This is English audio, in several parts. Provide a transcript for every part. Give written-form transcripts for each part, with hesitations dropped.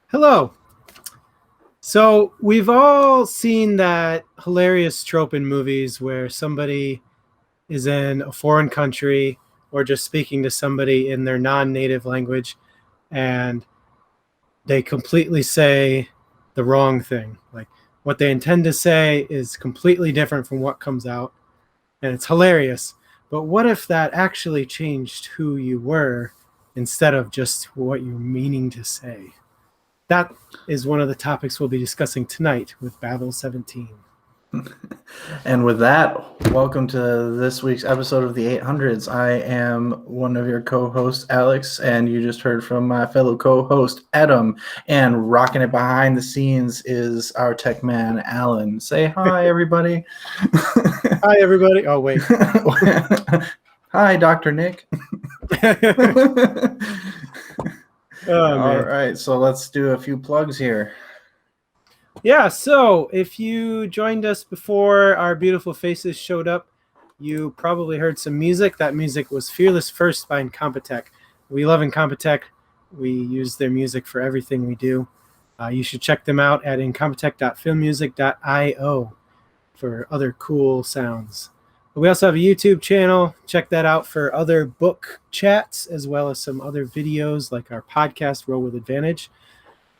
Hello. So we've all seen that hilarious trope in movies where somebody is in a foreign country or just speaking to somebody in their non-native language and they completely say the wrong thing. Like what they intend to say is completely different from what comes out, and it's hilarious. But what if that actually changed who you were instead of just what you're meaning to say? That is one of the topics we'll be discussing tonight with Babel-17. And with that, welcome to this week's episode of the 800's. I am one of your co-hosts, Alex, and you just heard from my fellow co-host, Adam. And rocking it behind the scenes is our tech man, Alan. Say hi, everybody. Hi, everybody. Oh, wait. Hi, Dr. Nick. All right, so let's do a few plugs here. Yeah, so if you joined us before our beautiful faces showed up, you probably heard some music. That music was Fearless First by Incompetech. We love Incompetech. We use their music for everything we do. You should check them out at incompetech.filmmusic.io for other cool sounds. We also have a YouTube channel. Check that out for other book chats as well as some other videos like our podcast, Roll with Advantage.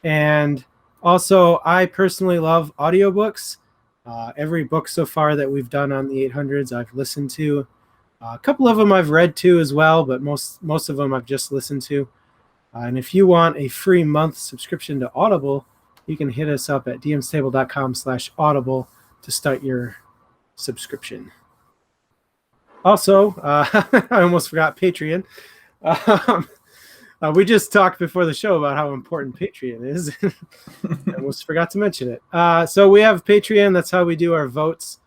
And also, I personally love audiobooks. Every book so far that we've done on the 800's I've listened to. A couple of them I've read too as well, but most of them I've just listened to. And if you want a free month subscription to Audible, you can hit us up at dmstable.com/audible to start your subscription. Also, I almost forgot Patreon. We just talked before the show about how important Patreon is. I almost forgot to mention it. So we have Patreon. That's how we do our votes,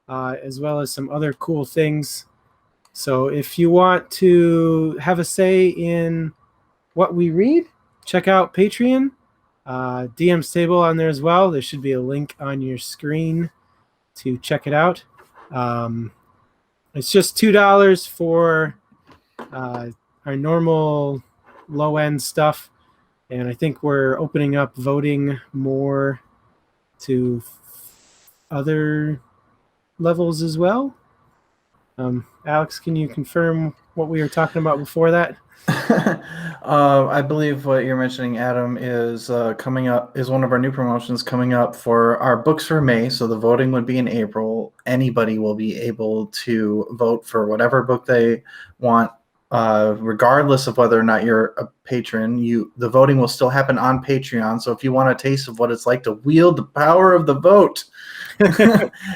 as well as some other cool things. So if you want to have a say in what we read, check out Patreon. DM's Table on there as well. There should be a link on your screen to check it out. It's just $2 for our normal low-end stuff, and I think we're opening up voting more to other levels as well. Alex, can you confirm what we were talking about before that? I believe what you're mentioning, Adam, is coming up is one of our new promotions coming up for our books for May. So the voting would be in April. Anybody will be able to vote for whatever book they want, regardless of whether or not you're a patron. The voting will still happen on Patreon. So if you want a taste of what it's like to wield the power of the vote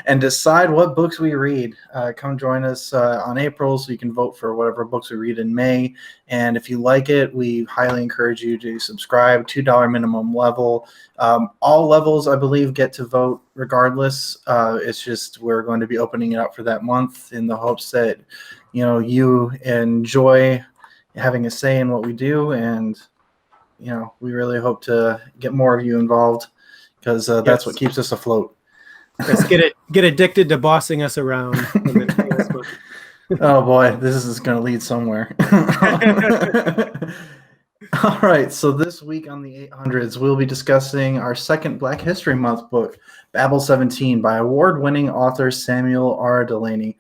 and decide what books we read, come join us on April so you can vote for whatever books we read in May. And if you like it, we highly encourage you to subscribe. $2 minimum level. All levels, I believe, get to vote regardless. It's just we're going to be opening it up for that month in the hopes that you enjoy having a say in what we do, and we really hope to get more of you involved because that's what keeps us afloat. Let's get addicted to bossing us around. Oh boy, this is going to lead somewhere. All right, so this week on the 800's, we'll be discussing our second Black History Month book, Babel-17, by award-winning author Samuel R. Delany.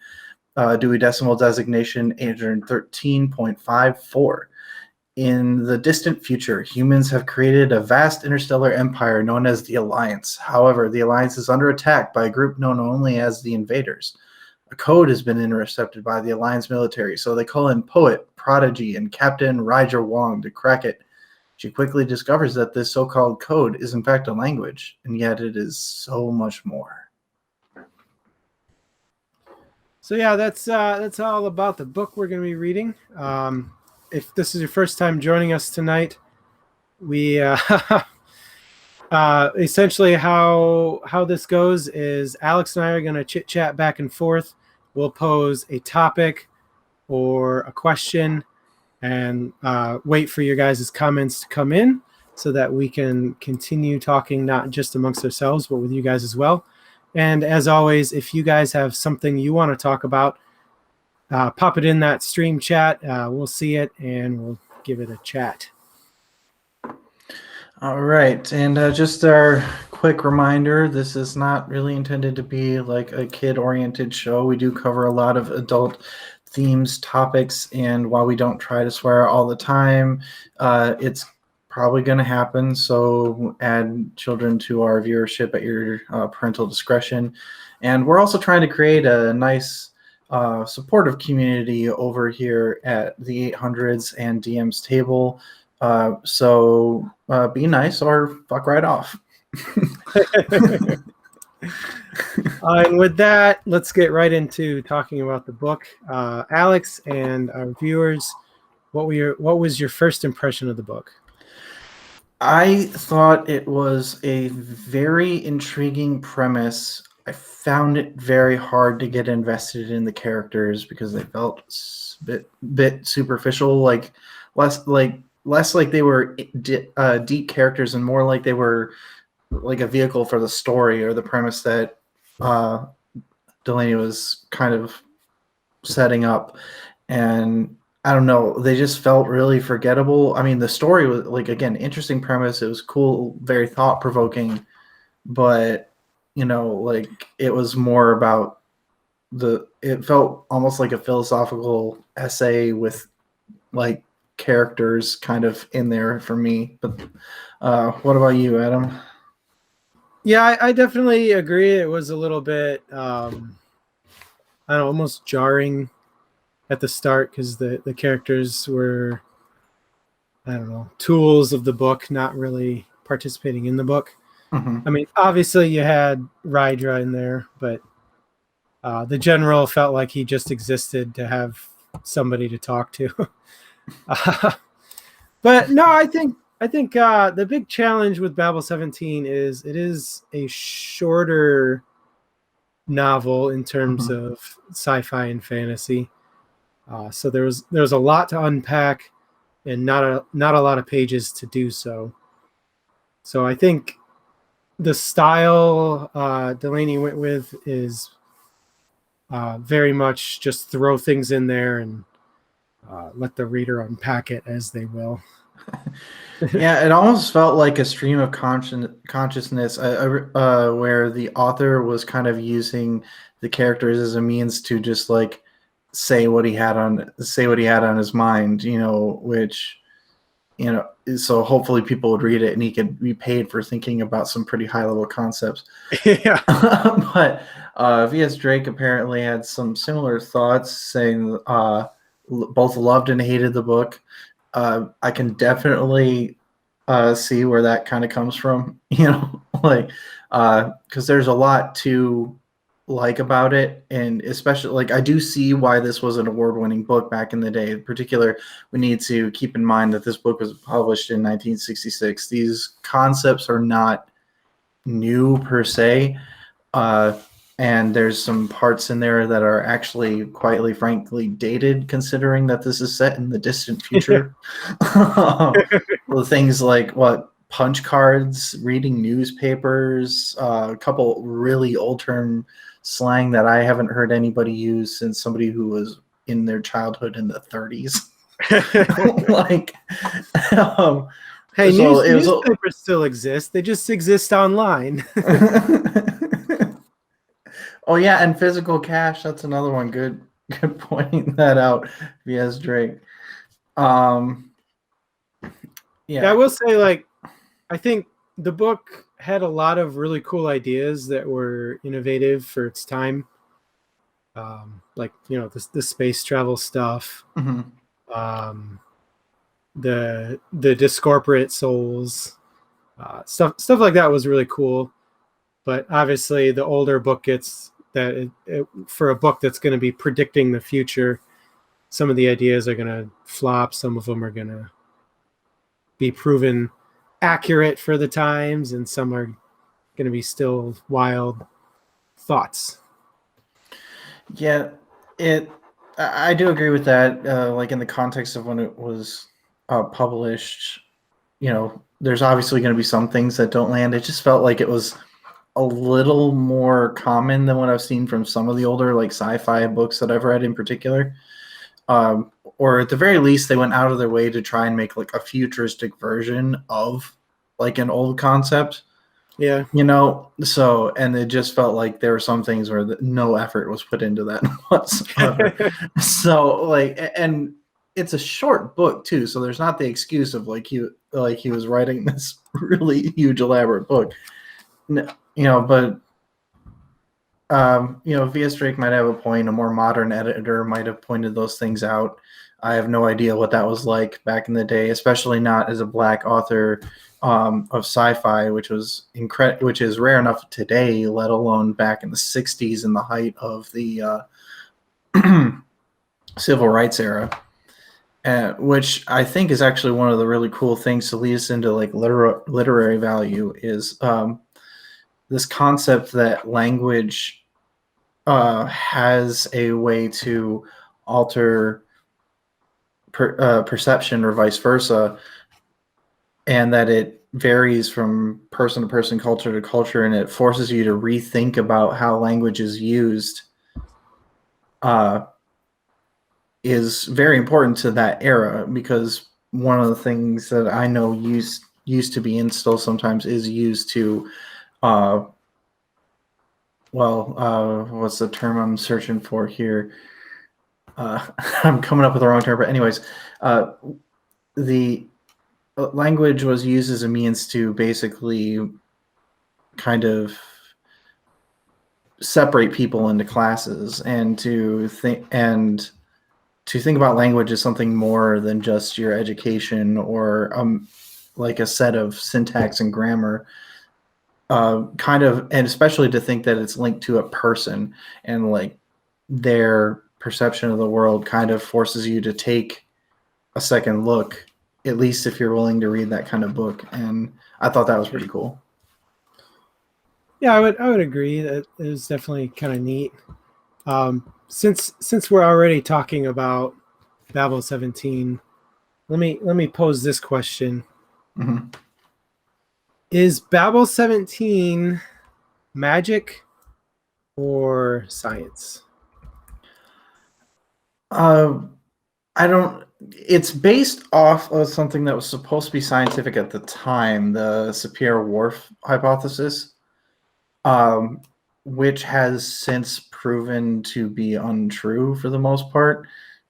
Dewey Decimal Designation 813.54. In the distant future, humans have created a vast interstellar empire known as the Alliance. However, the Alliance is under attack by a group known only as the Invaders. A code has been intercepted by the Alliance military, so they call in Poet, Prodigy, and Captain Ryger Wong to crack it. She quickly discovers that this so-called code is in fact a language, and yet it is so much more. So yeah, that's all about the book we're going to be reading. If this is your first time joining us tonight, we essentially how this goes is Alex and I are going to chit chat back and forth. We'll pose a topic or a question and wait for your guys' comments to come in so that we can continue talking not just amongst ourselves but with you guys as well. And as always, if you guys have something you want to talk about, pop it in that stream chat. We'll see it and we'll give it a chat. All right, and just our quick reminder, this is not really intended to be like a kid-oriented show. We do cover a lot of adult themes, topics, and while we don't try to swear all the time, it's probably going to happen, so add children to our viewership at your parental discretion. And we're also trying to create a nice supportive community over here at the 800's and DM's table. So be nice or fuck right off. And with that, let's get right into talking about the book. Alex and our viewers, what was your first impression of the book? I thought it was a very intriguing premise. I found it very hard to get invested in the characters because they felt a bit superficial, like less like they were deep characters and more like they were like a vehicle for the story or the premise that Delany was kind of setting up. And I don't know, they just felt really forgettable. I mean, the story was like, again, interesting premise. It was cool, very thought provoking, but like it was more about it felt almost like a philosophical essay with like characters kind of in there for me. But what about you, Adam? Yeah, I definitely agree. It was a little bit, I don't know, almost jarring at the start because the characters were, I don't know, tools of the book, not really participating in the book. Mm-hmm. I mean, obviously you had Rydra in there, but the general felt like he just existed to have somebody to talk to. But no, I think the big challenge with Babel-17 is it is a shorter novel in terms Mm-hmm. of sci-fi and fantasy. So there was a lot to unpack and not a lot of pages to do so. So I think the style Delany went with is very much just throw things in there and let the reader unpack it as they will. Yeah, it almost felt like a stream of consciousness where the author was kind of using the characters as a means to just like say what he had on his mind, which so hopefully people would read it and he could be paid for thinking about some pretty high level concepts. Yeah. But V.S. Drake apparently had some similar thoughts, saying both loved and hated the book. I can definitely see where that kind of comes from, like because there's a lot to like about it, and especially like I do see why this was an award-winning book back in the day. In particular, we need to keep in mind that this book was published in 1966. These concepts are not new per se. And there's some parts in there that are actually quietly, frankly, dated, considering that this is set in the distant future. Well, things like punch cards, reading newspapers, a couple really old term slang that I haven't heard anybody use since somebody who was in their childhood in the 30s. Like, hey, so it was newspapers still exist. They just exist online. Oh yeah, and physical cash. That's another one. Good pointing that out. V.S. Drake. Yeah, I will say, like, I think the book had a lot of really cool ideas that were innovative for its time. Like, the space travel stuff, Mm-hmm. the discorporate souls, stuff like that was really cool. But obviously, the older book gets that for a book that's going to be predicting the future, some of the ideas are going to flop. Some of them are going to be proven accurate for the times, and some are going to be still wild thoughts. Yeah, I do agree with that. Like in the context of when it was published, there's obviously going to be some things that don't land. It just felt like it was a little more common than what I've seen from some of the older like sci-fi books that I've read in particular. Or at the very least, they went out of their way to try and make like a futuristic version of like an old concept. Yeah. So, and it just felt like there were some things where no effort was put into that whatsoever. So, like, and it's a short book too, so there's not the excuse of like he was writing this really huge elaborate book. But V.S. Drake might have a point. A more modern editor might have pointed those things out. I have no idea what that was like back in the day, especially not as a Black author of sci-fi, which is rare enough today, let alone back in the '60s in the height of the civil rights era. Which I think is actually one of the really cool things to lead us into like literary value is this concept that language has a way to alter perception or vice versa, and that it varies from person to person, culture to culture, and it forces you to rethink about how language is used is very important to that era, because one of the things that I know used to be and still sometimes is used to what's the term I'm searching for here? I'm coming up with the wrong term, but anyways, the language was used as a means to basically kind of separate people into classes, and to think about language as something more than just your education or like a set of syntax and grammar. And especially to think that it's linked to a person, and like their perception of the world kind of forces you to take a second look, at least if you're willing to read that kind of book. And I thought that was pretty cool. Yeah, I would agree that it was definitely kind of neat. Since we're already talking about Babel-17, let me pose this question. Mm-hmm. Is Babel-17 magic or science? I don't. It's based off of something that was supposed to be scientific at the time, the Sapir-Whorf hypothesis, which has since proven to be untrue for the most part.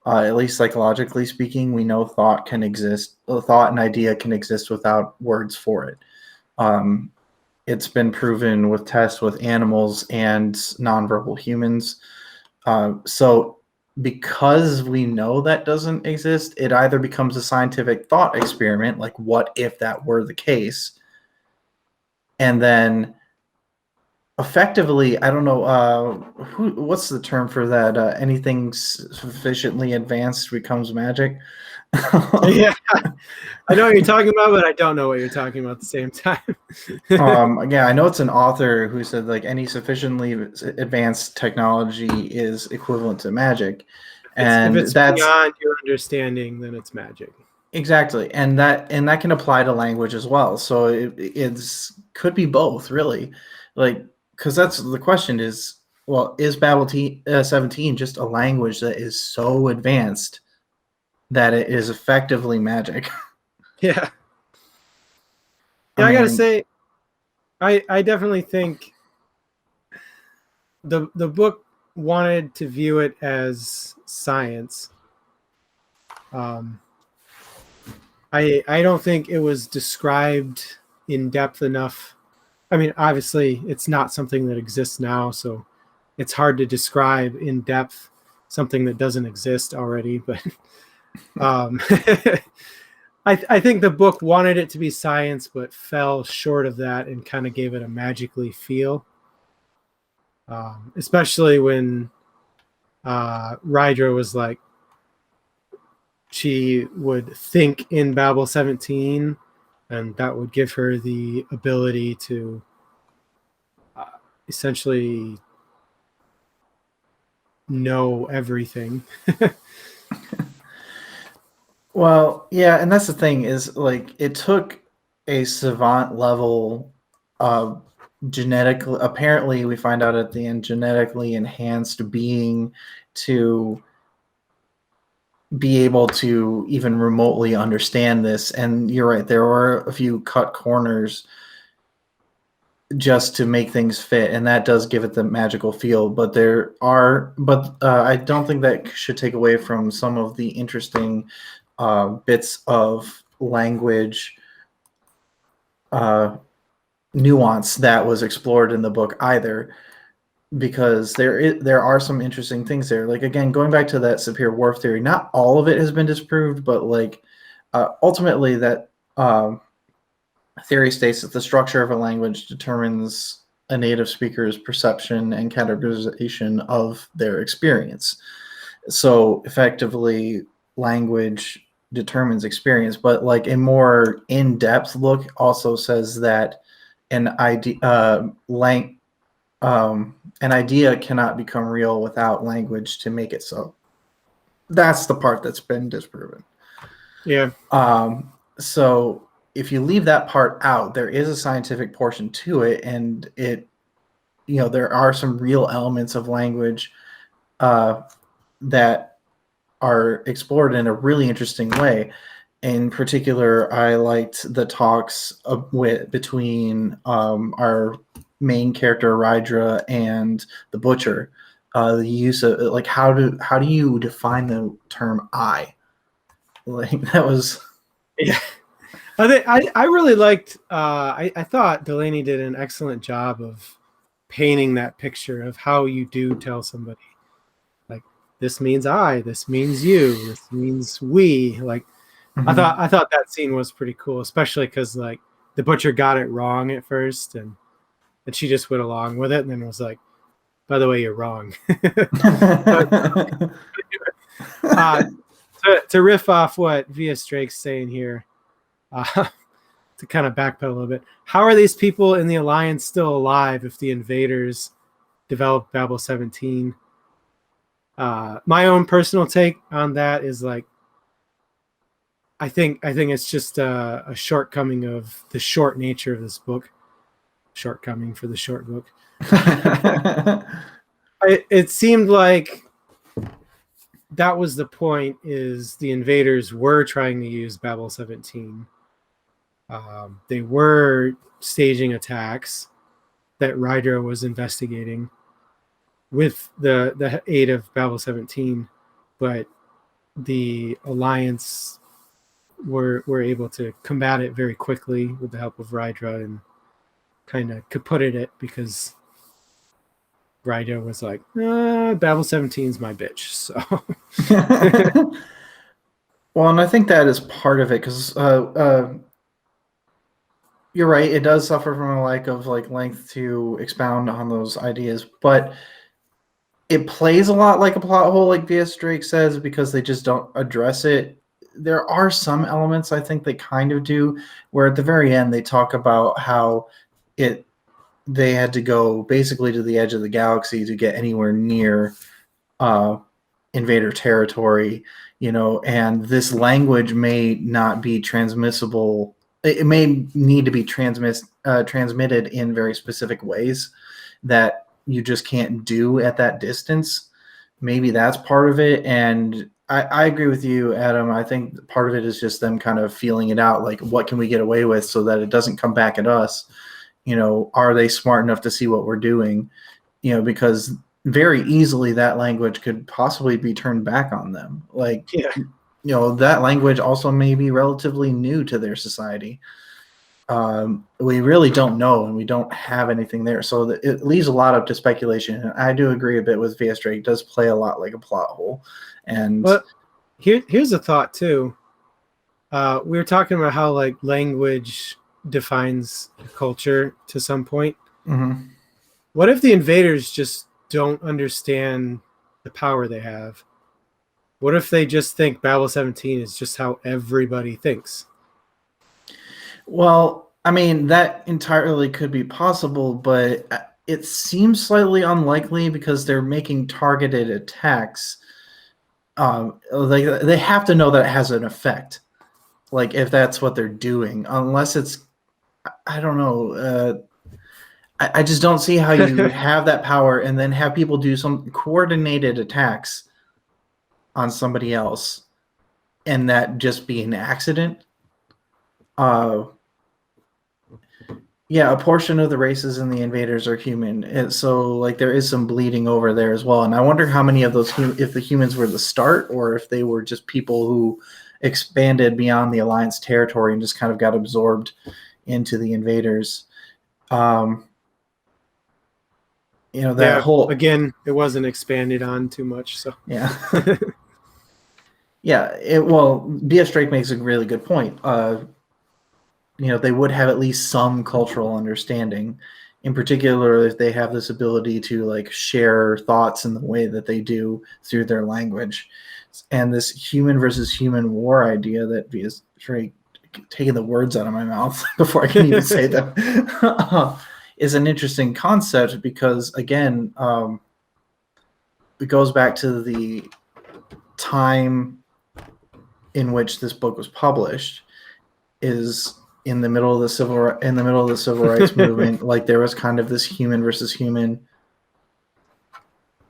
At least psychologically speaking, we know thought can exist. Thought and idea can exist without words for it. It's been proven with tests with animals and nonverbal humans. So because we know that doesn't exist, it either becomes a scientific thought experiment, like what if that were the case? And then effectively, I don't know, what's the term for that? Anything sufficiently advanced becomes magic. Yeah, I know what you're talking about, but I don't know what you're talking about at the same time. Yeah, I know it's an author who said like any sufficiently advanced technology is equivalent to magic, and if it's that's beyond your understanding, then it's magic. exactly, and that can apply to language as well. So it's could be both, really, like, because that's the question is, well, is Babel-17 just a language that is so advanced that it is effectively magic? Yeah. Yeah, I gotta say, I definitely think the book wanted to view it as science. I don't think it was described in depth enough. I mean, obviously, it's not something that exists now, so it's hard to describe in depth something that doesn't exist already. But I think the book wanted it to be science, but fell short of that and kind of gave it a magically feel. Especially when Rydra was like, she would think in Babel-17, and that would give her the ability to essentially know everything. Well, yeah, and that's the thing is like it took a savant level genetically, apparently we find out at the end, genetically enhanced being to be able to even remotely understand this. And you're right, there were a few cut corners just to make things fit, and that does give it the magical feel. But I don't think that should take away from some of the interesting bits of language nuance that was explored in the book either, because there are some interesting things there. Like, again, going back to that Sapir Whorf theory, not all of it has been disproved, but like ultimately that theory states that the structure of a language determines a native speaker's perception and categorization of their experience. So effectively, language determines experience, but like a more in-depth look also says that an idea an idea cannot become real without language to make it so. That's the part that's been disproven. Yeah. So if you leave that part out, there is a scientific portion to it, and there are some real elements of language that are explored in a really interesting way. In particular, I liked the talks between our main character Rydra and the Butcher. The use of like how do you define the term "I"? Like that was. Yeah. I really liked. I thought Delany did an excellent job of painting that picture of how you do tell somebody, like, this means I, this means you, this means we. Like, Mm-hmm. I thought that scene was pretty cool, especially because like the Butcher got it wrong at first, and she just went along with it, and then was like, by the way, you're wrong. To riff off what V.S. Drake's saying here. To kind of backpedal a little bit, how are these people in the Alliance still alive if the invaders developed Babel-17? My own personal take on that is like, I think it's just a shortcoming of the short nature of this book. Shortcoming for the short book. It seemed like that was the point, is the invaders were trying to use Babel-17. They were staging attacks that Rydra was investigating with the aid of Babel-17, but the Alliance were able to combat it very quickly with the help of Rydra, and kind of kaputted it because Rydra was like, Babel-17 is my bitch. So well, and I think that is part of it, because you're right, it does suffer from a lack of like length to expound on those ideas, but it plays a lot like a plot hole, like V.S. Drake says, because they just don't address it. There are some elements I think they kind of do, where at the very end they talk about how they had to go basically to the edge of the galaxy to get anywhere near invader territory, and this language may not be transmissible. It may need to be transmitted in very specific ways that you just can't do at that distance. Maybe that's part of it. And I agree with you, Adam. I think part of it is just them kind of feeling it out. Like, what can we get away with so that it doesn't come back at us? Are they smart enough to see what we're doing? Because very easily that language could possibly be turned back on them. Like, yeah. That language also may be relatively new to their society. We really don't know, and we don't have anything there. So it leaves a lot up to speculation. And I do agree a bit with V.S. Drake. It does play a lot like a plot hole. And here's a thought too. We were talking about how like language defines culture to some point. Mm-hmm. What if the invaders just don't understand the power they have? What if they just think Babel-17 is just how everybody thinks? Well, I mean, that entirely could be possible, but it seems slightly unlikely because they're making targeted attacks. They have to know that it has an effect. Like, if that's what they're doing, unless it's, I don't know. I just don't see how you have that power and then have people do some coordinated attacks on somebody else and that just be an accident. Yeah, a portion of the races and the invaders are human, and so like there is some bleeding over there as well. And I wonder how many of those, if the humans were the start, or if they were just people who expanded beyond the Alliance territory and just kind of got absorbed into the invaders. You know, that whole, again, it wasn't expanded on too much, so yeah. Yeah, well, B.S. Drake makes a really good point. You know, they would have at least some cultural understanding. In particular, if they have this ability to like share thoughts in the way that they do through their language. And this human versus human war idea that B.S. Drake, taking the words out of my mouth before I can even say them, is an interesting concept because, again, it goes back to the time in which this book was published, is in the middle of the civil rights movement. Like there was kind of this human versus human.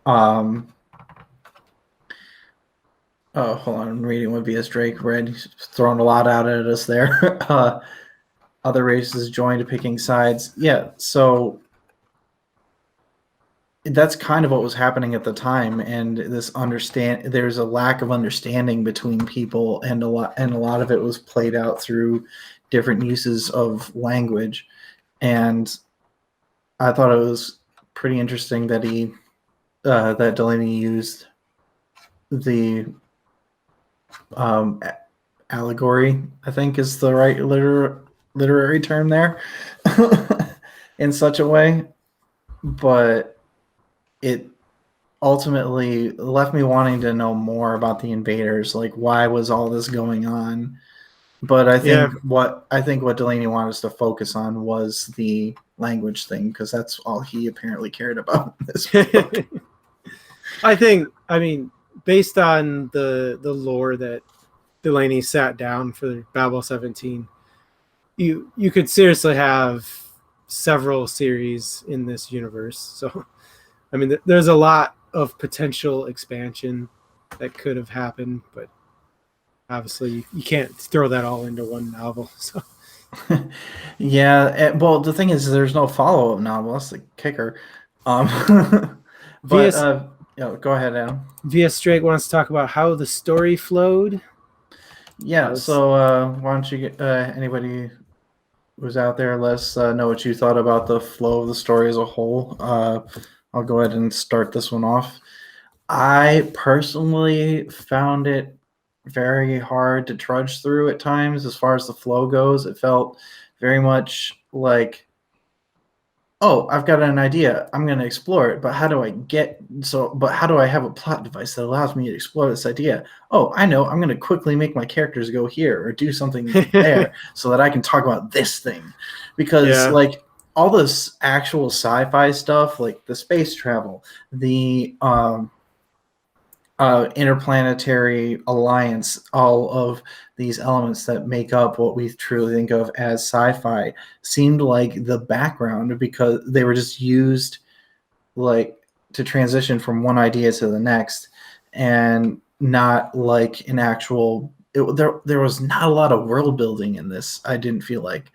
Oh, hold on, I'm reading what B.S. Drake read. He's throwing a lot out at us there. Other races joined picking sides. Yeah, so that's kind of what was happening at the time, and there's a lack of understanding between people, and a lot of it was played out through different uses of language. And I thought it was pretty interesting that that Delany used the allegory, I think is the right literary term there, in such a way, but it ultimately left me wanting to know more about the invaders. Like, why was all this going on? But I think what Delany wanted us to focus on was the language thing, because that's all he apparently cared about in this book. I mean, based on the lore that Delany sat down for Babel-17, you could seriously have several series in this universe. So, I mean, there's a lot of potential expansion that could have happened, but obviously you can't throw that all into one novel. So. Yeah, well, the thing is, there's no follow-up novel. That's the kicker. But go ahead, Adam. V.S. Drake wants to talk about how the story flowed. Yeah, so why don't you get anybody who's out there, let us know what you thought about the flow of the story as a whole. I'll go ahead and start this one off. I personally found it very hard to trudge through at times. As far as the flow goes, it felt very much like, oh, I've got an idea, I'm going to explore it, but how do I have a plot device that allows me to explore this idea? Oh, I know, I'm going to quickly make my characters go here or do something there so that I can talk about this thing. Because like all this actual sci-fi stuff, like the space travel, the interplanetary alliance, all of these elements that make up what we truly think of as sci-fi, seemed like the background, because they were just used like to transition from one idea to the next, and not like an actual there was not a lot of world building in this, I didn't feel like.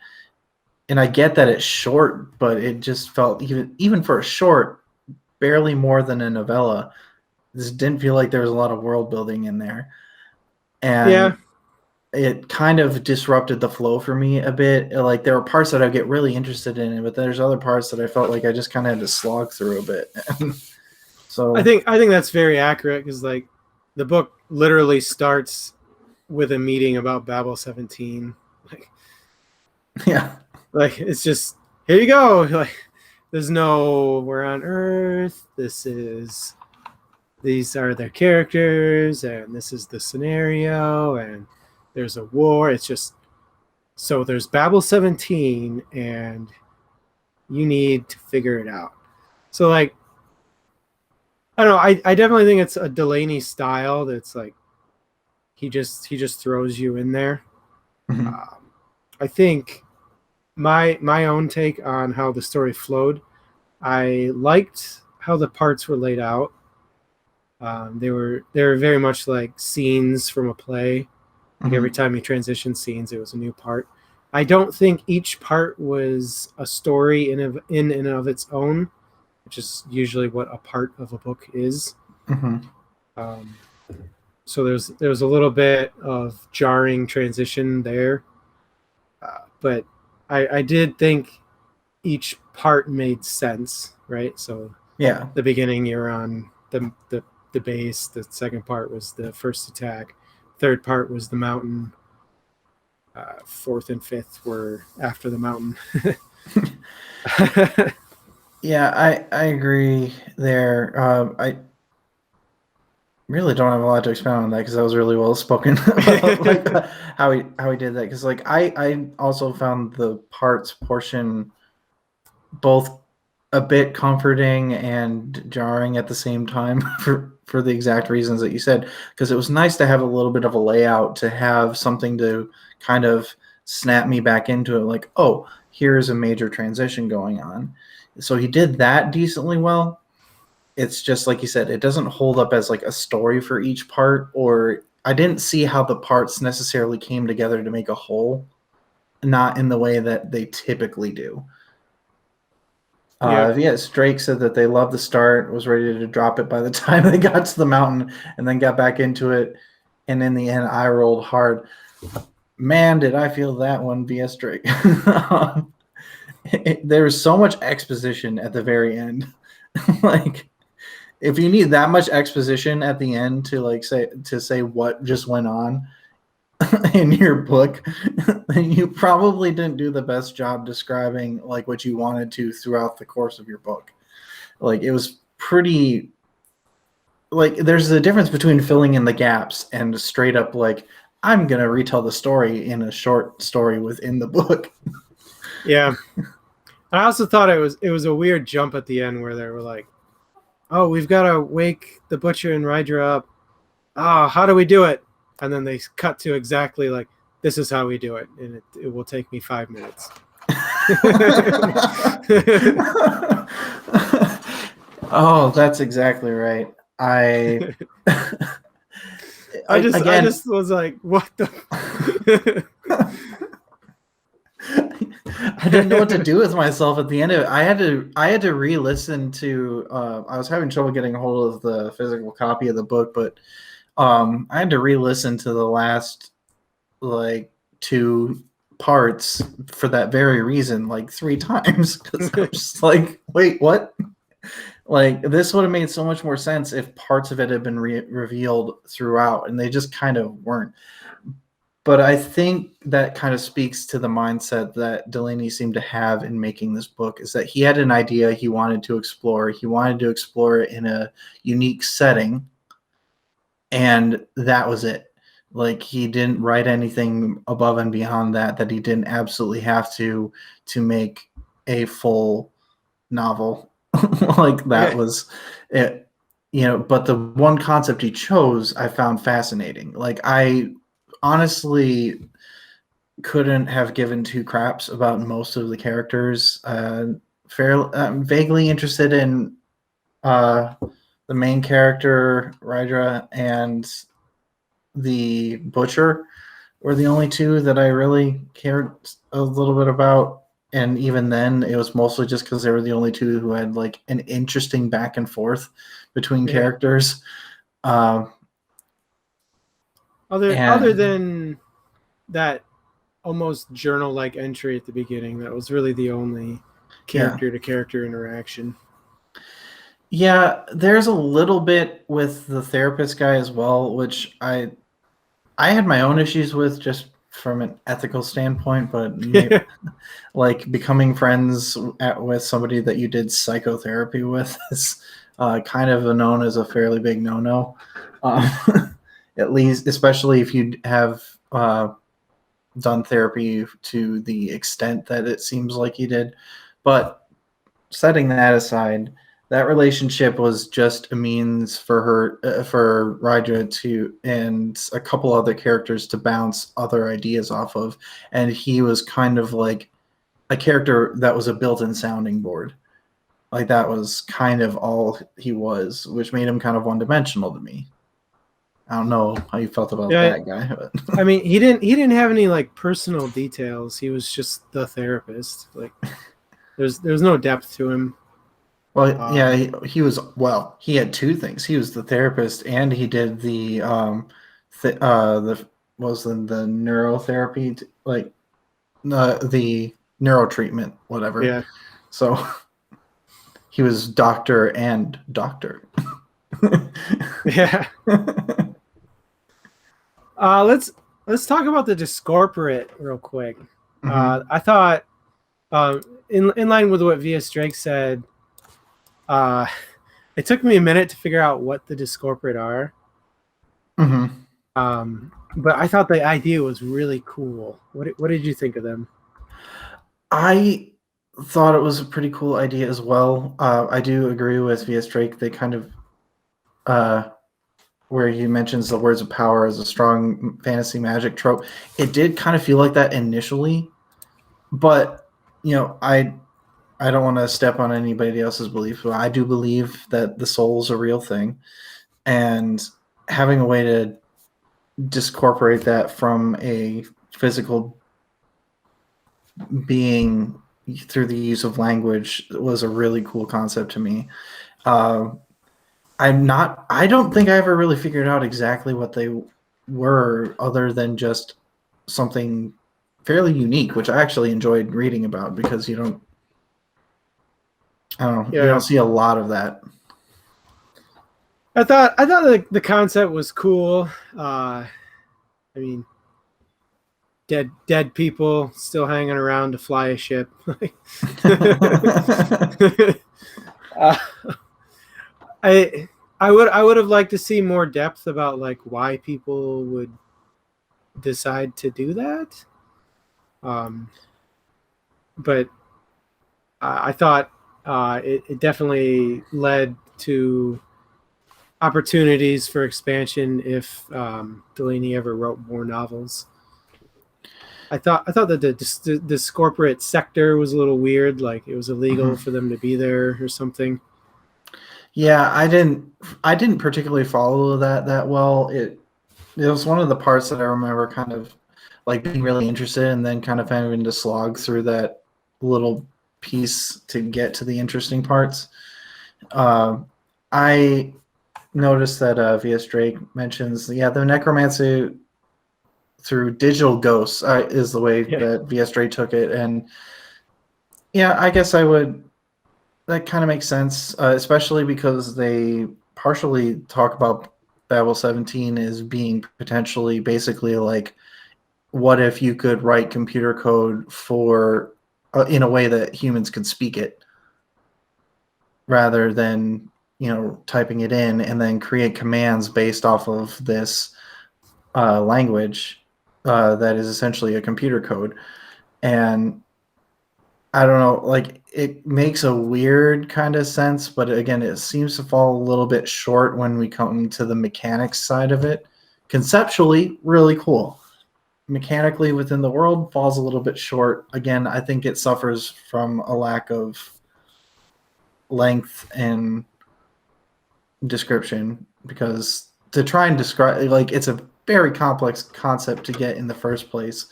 And I get that it's short, but it just felt, even for a short, barely more than a novella, this didn't feel like there was a lot of world building in there. And it kind of disrupted the flow for me a bit. Like there were parts that I get really interested in it, but there's other parts that I felt like I just kind of had to slog through a bit. So I think that's very accurate, because like the book literally starts with a meeting about Babel-17. Like it's just, here you go. Like there's no, we're on Earth, these are their characters, and this is the scenario, and there's a war. It's just, so there's Babel-17, and you need to figure it out. So, like, I don't know. I definitely think it's a Delany style that's like, he just throws you in there. Mm-hmm. I think my own take on how the story flowed, I liked how the parts were laid out. They were very much like scenes from a play. Like every time you transition scenes, it was a new part. I don't think each part was a story in and of its own, which is usually what a part of a book is. So there was a little bit of jarring transition there, but I did think each part made sense, right? So the beginning you're on the base, the second part was the first attack, third part was the mountain, fourth and fifth were after the mountain. Yeah, I agree there. I really don't have a lot to expound on that because that was really well spoken about like how he did that. Because like I also found the parts portion both a bit comforting and jarring at the same time for the exact reasons that you said. Because it was nice to have a little bit of a layout, to have something to kind of snap me back into it. Like, oh, here's a major transition going on. So he did that decently well. It's just like you said, it doesn't hold up as like a story for each part, or I didn't see how the parts necessarily came together to make a whole, not in the way that they typically do. Yes, Drake said that they loved the start, was ready to drop it by the time they got to the mountain, and then got back into it. And in the end, I rolled hard. Man, did I feel that one, BS Drake. There was so much exposition at the very end. Like, if you need that much exposition at the end to like say what just went on in your book, then you probably didn't do the best job describing like what you wanted to throughout the course of your book. Like, it was pretty, like, there's a difference between filling in the gaps and straight up like, I'm gonna retell the story in a short story within the book. Yeah. I also thought it was a weird jump at the end where they were like, oh, we've got to wake the butcher and Rydra up. Oh, how do we do it? And then they cut to exactly like, this is how we do it. And it will take me 5 minutes. Oh, that's exactly right. I just was like, what the? I didn't know what to do with myself at the end of it. I had to re-listen to. I was having trouble getting a hold of the physical copy of the book, but I had to re-listen to the last like 2 parts for that very reason, like 3 times, because I'm just like, wait, what? Like, this would have made so much more sense if parts of it had been revealed throughout, and they just kind of weren't. But I think that kind of speaks to the mindset that Delany seemed to have in making this book, is that he had an idea he wanted to explore. He wanted to explore it in a unique setting, and that was it. Like, he didn't write anything above and beyond that he didn't absolutely have to make a full novel. Like, that was it. You know, but the one concept he chose I found fascinating. Like, I honestly couldn't have given 2 craps about most of the characters. I'm vaguely interested in the main character, Rydra, and the Butcher were the only 2 that I really cared a little bit about. And even then, it was mostly just because they were the only 2 who had like an interesting back and forth between characters. Other than that almost journal-like entry at the beginning, that was really the only character-to-character interaction. Yeah, there's a little bit with the therapist guy as well, which I had my own issues with just from an ethical standpoint, but like becoming friends with somebody that you did psychotherapy with is kind of known as a fairly big no-no. At least, especially if you have done therapy to the extent that it seems like you did. But setting that aside, that relationship was just a means for her, for Rydra to, and a couple other characters to bounce other ideas off of. And he was kind of like a character that was a built-in sounding board. Like, that was kind of all he was, which made him kind of one-dimensional to me. I don't know how you felt about Yeah, that guy. But I mean, he didn't have any like personal details. He was just the therapist. Like, there's no depth to him. well, yeah, he was. Well, he had two things. He was the therapist, and he did the the was the neurotherapy, like the neuro treatment, whatever. Yeah, So he was doctor and doctor. yeah. Let's talk about the discorporate real quick. I thought, in line with what V.S. Drake said, it took me a minute to figure out what the discorporate are. But I thought the idea was really cool. What did you think of them? I thought it was a pretty cool idea as well. I do agree with V.S. Drake. They kind of, where he mentions the words of power as a strong fantasy magic trope, it did kind of feel like that initially. But, I don't want to step on anybody else's belief, but I do believe that the soul is a real thing. And having a way to discorporate that from a physical being through the use of language was a really cool concept to me. I don't think I ever really figured out exactly what they were, other than just something fairly unique, which I actually enjoyed reading about, because I don't know, you don't see a lot of that. I thought the concept was cool. I mean, dead people still hanging around to fly a ship. I would have liked to see more depth about like why people would decide to do that. But I thought it definitely led to opportunities for expansion if Delany ever wrote more novels. I thought that the discorporate sector was a little weird, like it was illegal for them to be there or something. Yeah, I didn't particularly follow that well. It was one of the parts that I remember kind of like being really interested, and then kind of having to slog through that little piece to get to the interesting parts. I noticed that V.S. Drake mentions, the necromancy through digital ghosts is the way that V.S. Drake took it. And I guess that kind of makes sense, especially because they partially talk about Babel-17 as being potentially basically like, what if you could write computer code for in a way that humans could speak it, rather than typing it in, and then create commands based off of this language that is essentially a computer code. And I don't know, like, it makes a weird kind of sense, but again, it seems to fall a little bit short when we come to the mechanics side of it. Conceptually, really cool. Mechanically, within the world, falls a little bit short. Again, I think it suffers from a lack of length and description, because to try and describe, like, it's a very complex concept to get in the first place,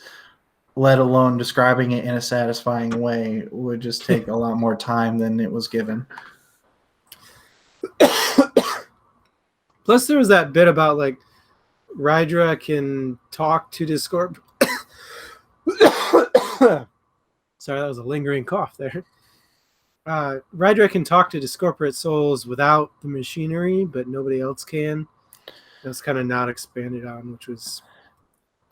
let alone describing it in a satisfying way would just take a lot more time than it was given. Plus, there was that bit about like Rydra can talk to Discord. Sorry, that was a lingering cough there. Rydra can talk to discorporate souls without the machinery, but nobody else can. That's kind of not expanded on, which was...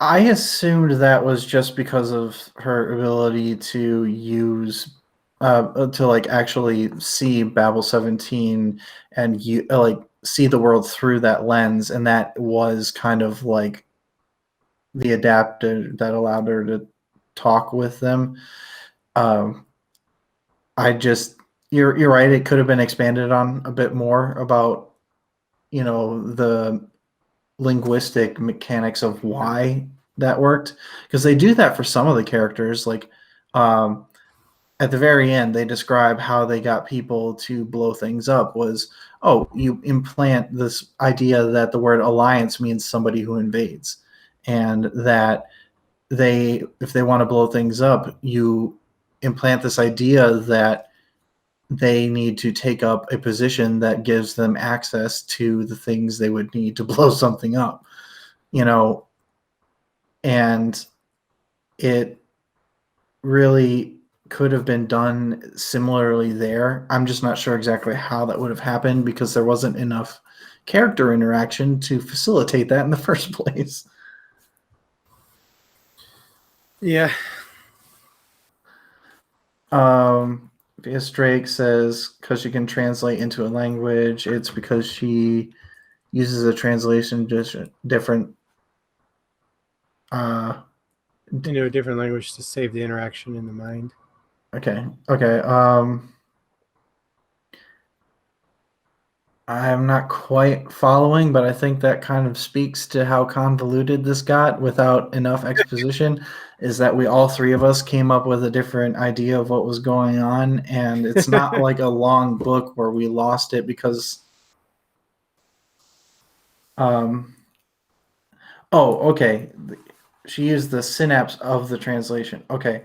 I assumed that was just because of her ability to use to like actually see Babel-17 and like see the world through that lens, and that was kind of like the adapter that allowed her to talk with them. You're right, it could have been expanded on a bit more about the linguistic mechanics of why that worked, because they do that for some of the characters. Like at the very end, they describe how they got people to blow things up was, oh, you implant this idea that the word alliance means somebody who invades, and that if they want to blow things up, you implant this idea that they need to take up a position that gives them access to the things they would need to blow something up, and it really could have been done similarly there. I'm just not sure exactly how that would have happened because there wasn't enough character interaction to facilitate that in the first place. Yeah. V.S. Drake says because she can translate into a language, it's because she uses a translation different into a different language to save the interaction in the mind. Okay. I'm not quite following, but I think that kind of speaks to how convoluted this got without enough exposition, is that we all three of us came up with a different idea of what was going on, and it's not like a long book where we lost it because okay. She used the synapse of the translation. Okay.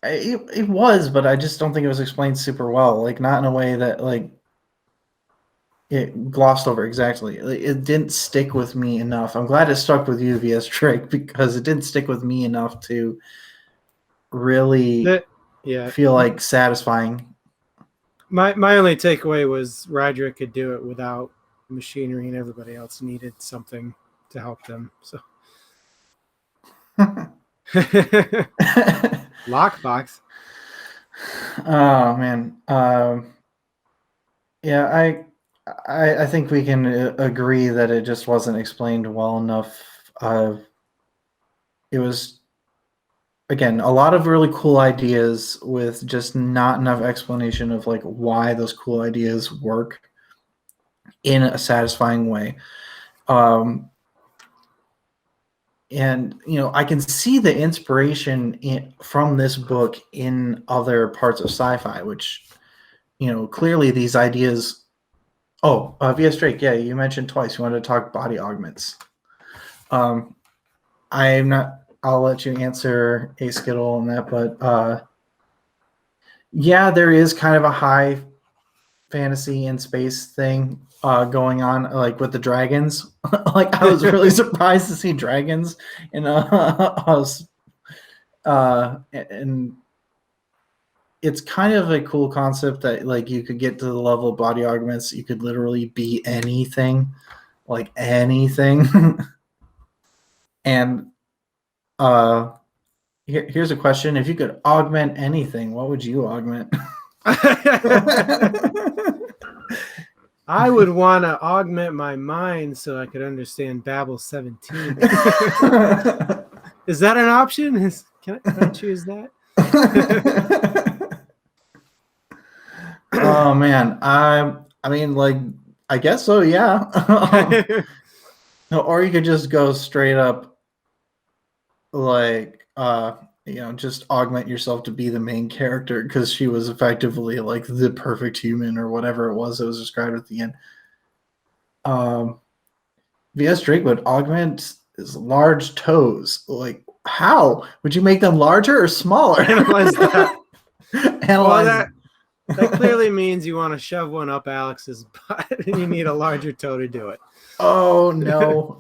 It was, but I just don't think it was explained super well. Like, not in a way that, like, it glossed over exactly. It didn't stick with me enough. I'm glad it stuck with you, V.S. Drake, because it didn't stick with me enough to really feel like satisfying. My only takeaway was Roderick could do it without machinery, and everybody else needed something to help them. So lockbox. Oh man. Yeah, I think we can agree that it just wasn't explained well enough. It was, again, a lot of really cool ideas with just not enough explanation of like why those cool ideas work in a satisfying way. And I can see the inspiration from this book in other parts of sci-fi, which clearly these ideas. Oh, V.S. Drake, yeah, you mentioned twice you wanted to talk body augments. I'm not. I'll let you answer a skittle on that, but yeah, there is kind of a high fantasy and space thing going on, like with the dragons. Like, I was really surprised to see dragons in us, and it's kind of a cool concept that like you could get to the level of body augments. You could literally be anything, like anything. And here's a question: if you could augment anything, what would you augment? I would want to augment my mind so I could understand Babel-17. Is that an option? Can I choose that? Oh man, I mean, like, I guess so, yeah. Or you could just go straight up, like, just augment yourself to be the main character because she was effectively like the perfect human or whatever it was that was described at the end. V.S. Drake would augment his large toes. Like, how would you make them larger or smaller? Analyze that. Well, that clearly means you want to shove one up Alex's butt, and you need a larger toe to do it. Oh no.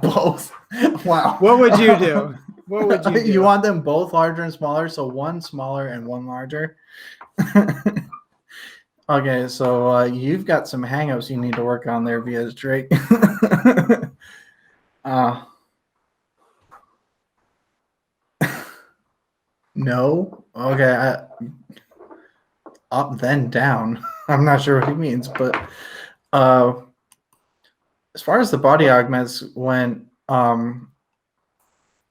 Both. Wow. What would you do? What would you do? You want them both larger and smaller, so one smaller and one larger? Okay, so you've got some hang-ups you need to work on there, V.S. Drake. No? Okay. Up, then down. I'm not sure what he means, but as far as the body augments went, I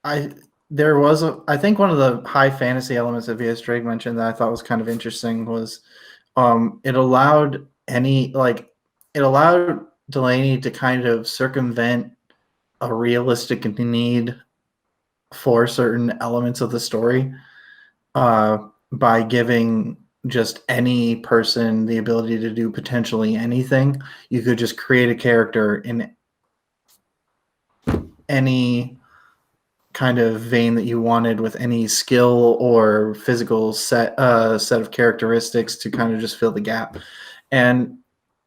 think one of the high fantasy elements that V.S. Drake mentioned that I thought was kind of interesting was it allowed Delany to kind of circumvent a realistic need for certain elements of the story by giving just any person the ability to do potentially anything. You could just create a character in any kind of vein that you wanted with any skill or physical set of characteristics to kind of just fill the gap. And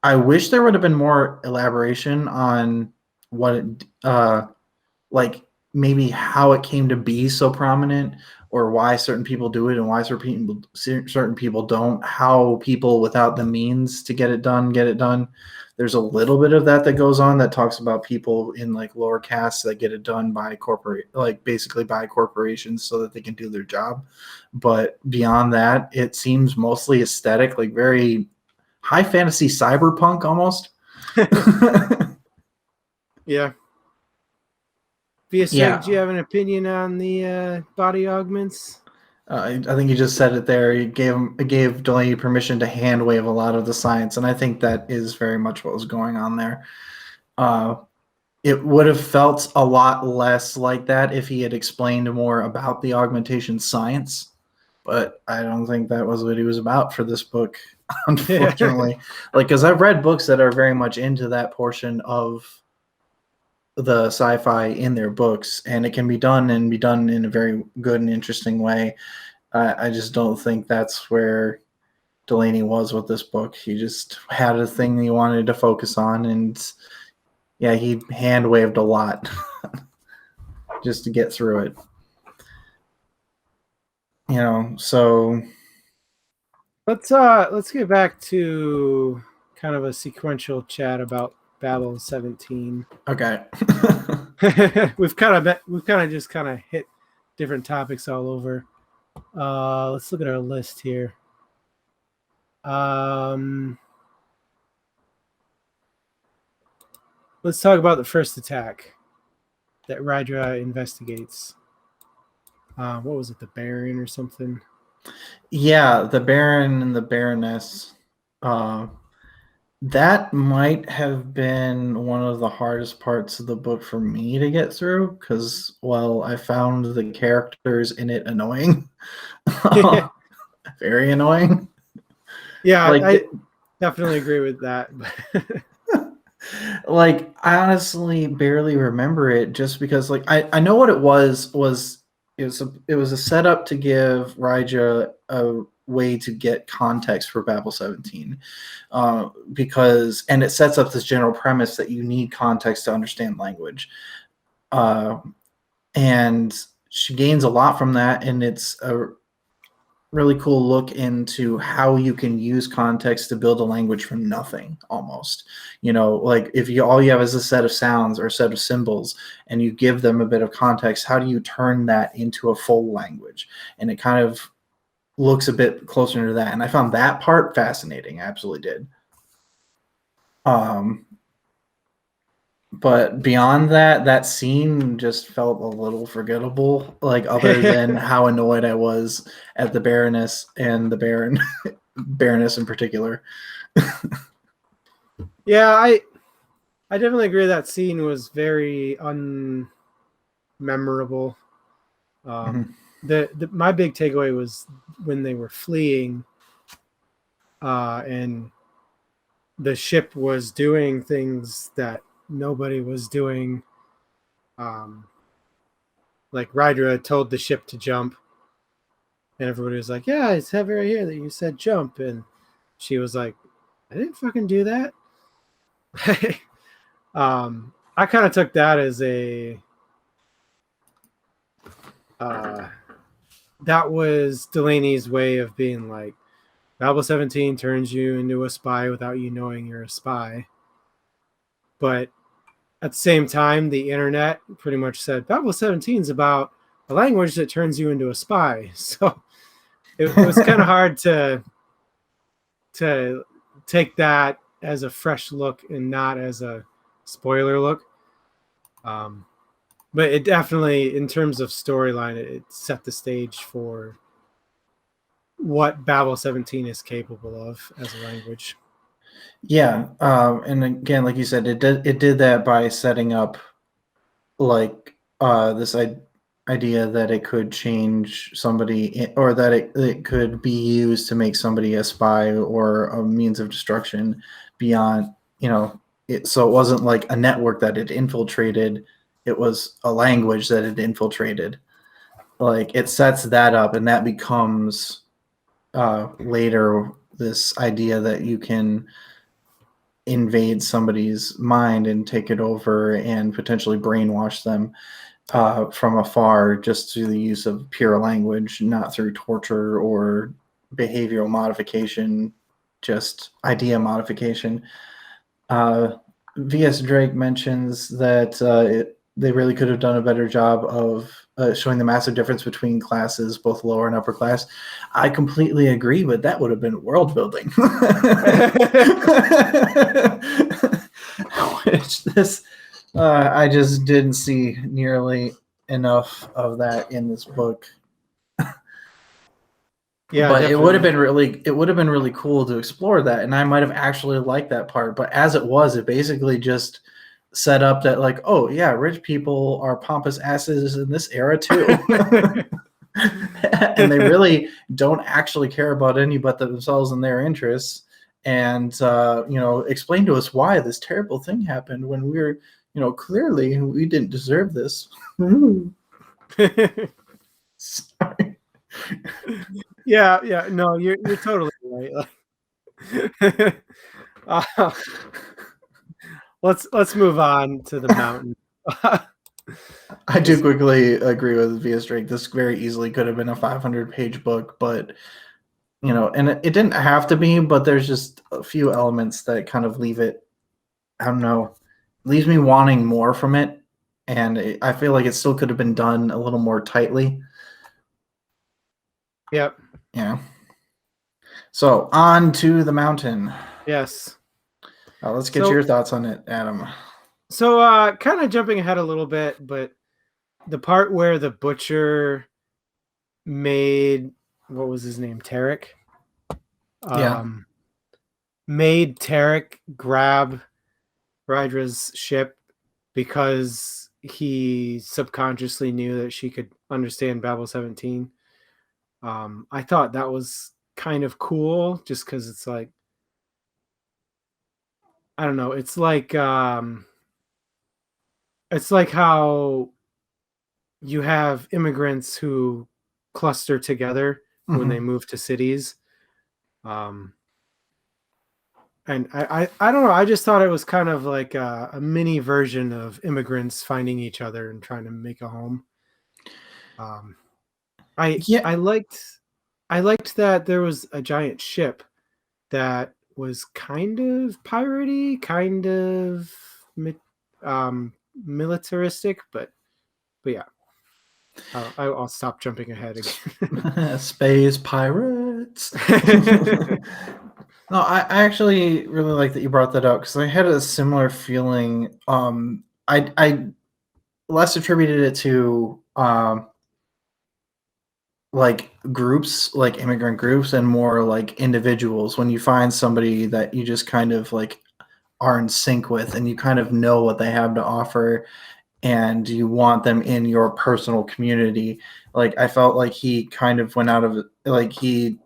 I wish there would have been more elaboration on what like maybe how it came to be so prominent, or why certain people do it and why certain people don't, how people without the means to get it done. There's a little bit of that goes on that talks about people in like lower castes that get it done by basically by corporations so that they can do their job. But beyond that, it seems mostly aesthetic, like very high fantasy cyberpunk almost. Yeah. Via Yeah. do you have an opinion on the body augments? I think you just said it there. You gave Delany permission to hand wave a lot of the science, and I think that is very much what was going on there. It would have felt a lot less like that if he had explained more about the augmentation science, but I don't think that was what he was about for this book, unfortunately. Because I've read books that are very much into that portion of the sci-fi in their books, and it can be done in a very good and interesting way. I just don't think that's where Delany was with this book. He just had a thing he wanted to focus on, and yeah, he hand waved a lot just to get through it. So let's get back to kind of a sequential chat about Babel-17. Okay. we've kind of just hit different topics all over. Let's look at our list here. Let's talk about the first attack that Rydra investigates. What was it, the Baron or something? Yeah, the Baron and the Baroness. That might have been one of the hardest parts of the book for me to get through, because, well, I found the characters in it annoying. Very annoying. Yeah, I definitely agree with that. Like, I honestly barely remember it, just because, like, I know what it was it was a setup to give Rydra a way to get context for Babel-17, because, and it sets up this general premise that you need context to understand language, and she gains a lot from that, and it's a really cool look into how you can use context to build a language from nothing, almost. Like, if all you have is a set of sounds or a set of symbols and you give them a bit of context, how do you turn that into a full language? And it kind of looks a bit closer to that, and I found that part fascinating. I absolutely did. But beyond that scene just felt a little forgettable, like, other than how annoyed I was at the Baroness and the Baron, Baroness in particular. Yeah, I definitely agree that scene was very unmemorable. My big takeaway was when they were fleeing, and the ship was doing things that nobody was doing. Like, Rydra told the ship to jump, and everybody was like, "Yeah, it's heavy right here that you said jump," and she was like, "I didn't fucking do that." I kind of took that as that was Delany's way of being like, Babel-17 turns you into a spy without you knowing you're a spy. But at the same time, the internet pretty much said Babel-17 is about a language that turns you into a spy. So it was kind of hard to take that as a fresh look and not as a spoiler look. But it definitely, in terms of storyline, it set the stage for what Babel-17 is capable of as a language. Yeah, and again, like you said, it did that by setting up like this idea that it could change somebody, or that it could be used to make somebody a spy or a means of destruction beyond, it. So it wasn't like a network that it infiltrated; it was a language that it infiltrated. Like it sets that up, and that becomes later this idea that you can invade somebody's mind and take it over and potentially brainwash them from afar, just through the use of pure language, not through torture or behavioral modification, just idea modification. Uh, V.S. Drake mentions that they really could have done a better job of showing the massive difference between classes, both lower and upper class. I completely agree, but that would have been world building. Which I just didn't see nearly enough of that in this book. Yeah, But definitely. it would have been really cool to explore that, and I might have actually liked that part. But as it was, it basically just set up that, like, oh yeah, rich people are pompous asses in this era too. And they really don't actually care about any but themselves and their interests. And explain to us why this terrible thing happened when we're, clearly we didn't deserve this. Sorry. Yeah. No, you're totally right. Uh, let's move on to the mountain. I do 'Cause- quickly agree with V.S. Drake. This very easily could have been a 500-page book, but and it didn't have to be. But there's just a few elements that kind of leave it. I don't know, leaves me wanting more from it, and I feel like it still could have been done a little more tightly. Yep. Yeah. So on to the mountain. Yes. Let's get So your thoughts on it, Adam. kind of jumping ahead a little bit, but the part where the butcher made, what was his name, Tarek? Yeah. Made Tarek grab Rydra's ship because he subconsciously knew that she could understand Babel-17. I thought that was kind of cool, just because it's like, I don't know, it's like how you have immigrants who cluster together when they Mm-hmm. move to cities. Um, and I don't know. I just thought it was kind of like a mini version of immigrants finding each other and trying to make a home. Um, I Yeah. I liked I liked that there was a giant ship that was kind of piratey, kind of militaristic, but yeah, I'll stop jumping ahead again. Space pirates. No, I actually really like that you brought that up, because I had a similar feeling. I less attributed it to like groups, like immigrant groups, and more like individuals. When you find somebody that you just kind of like are in sync with, and you kind of know what they have to offer, and you want them in your personal community. Like I felt like he kind of went out of it, like he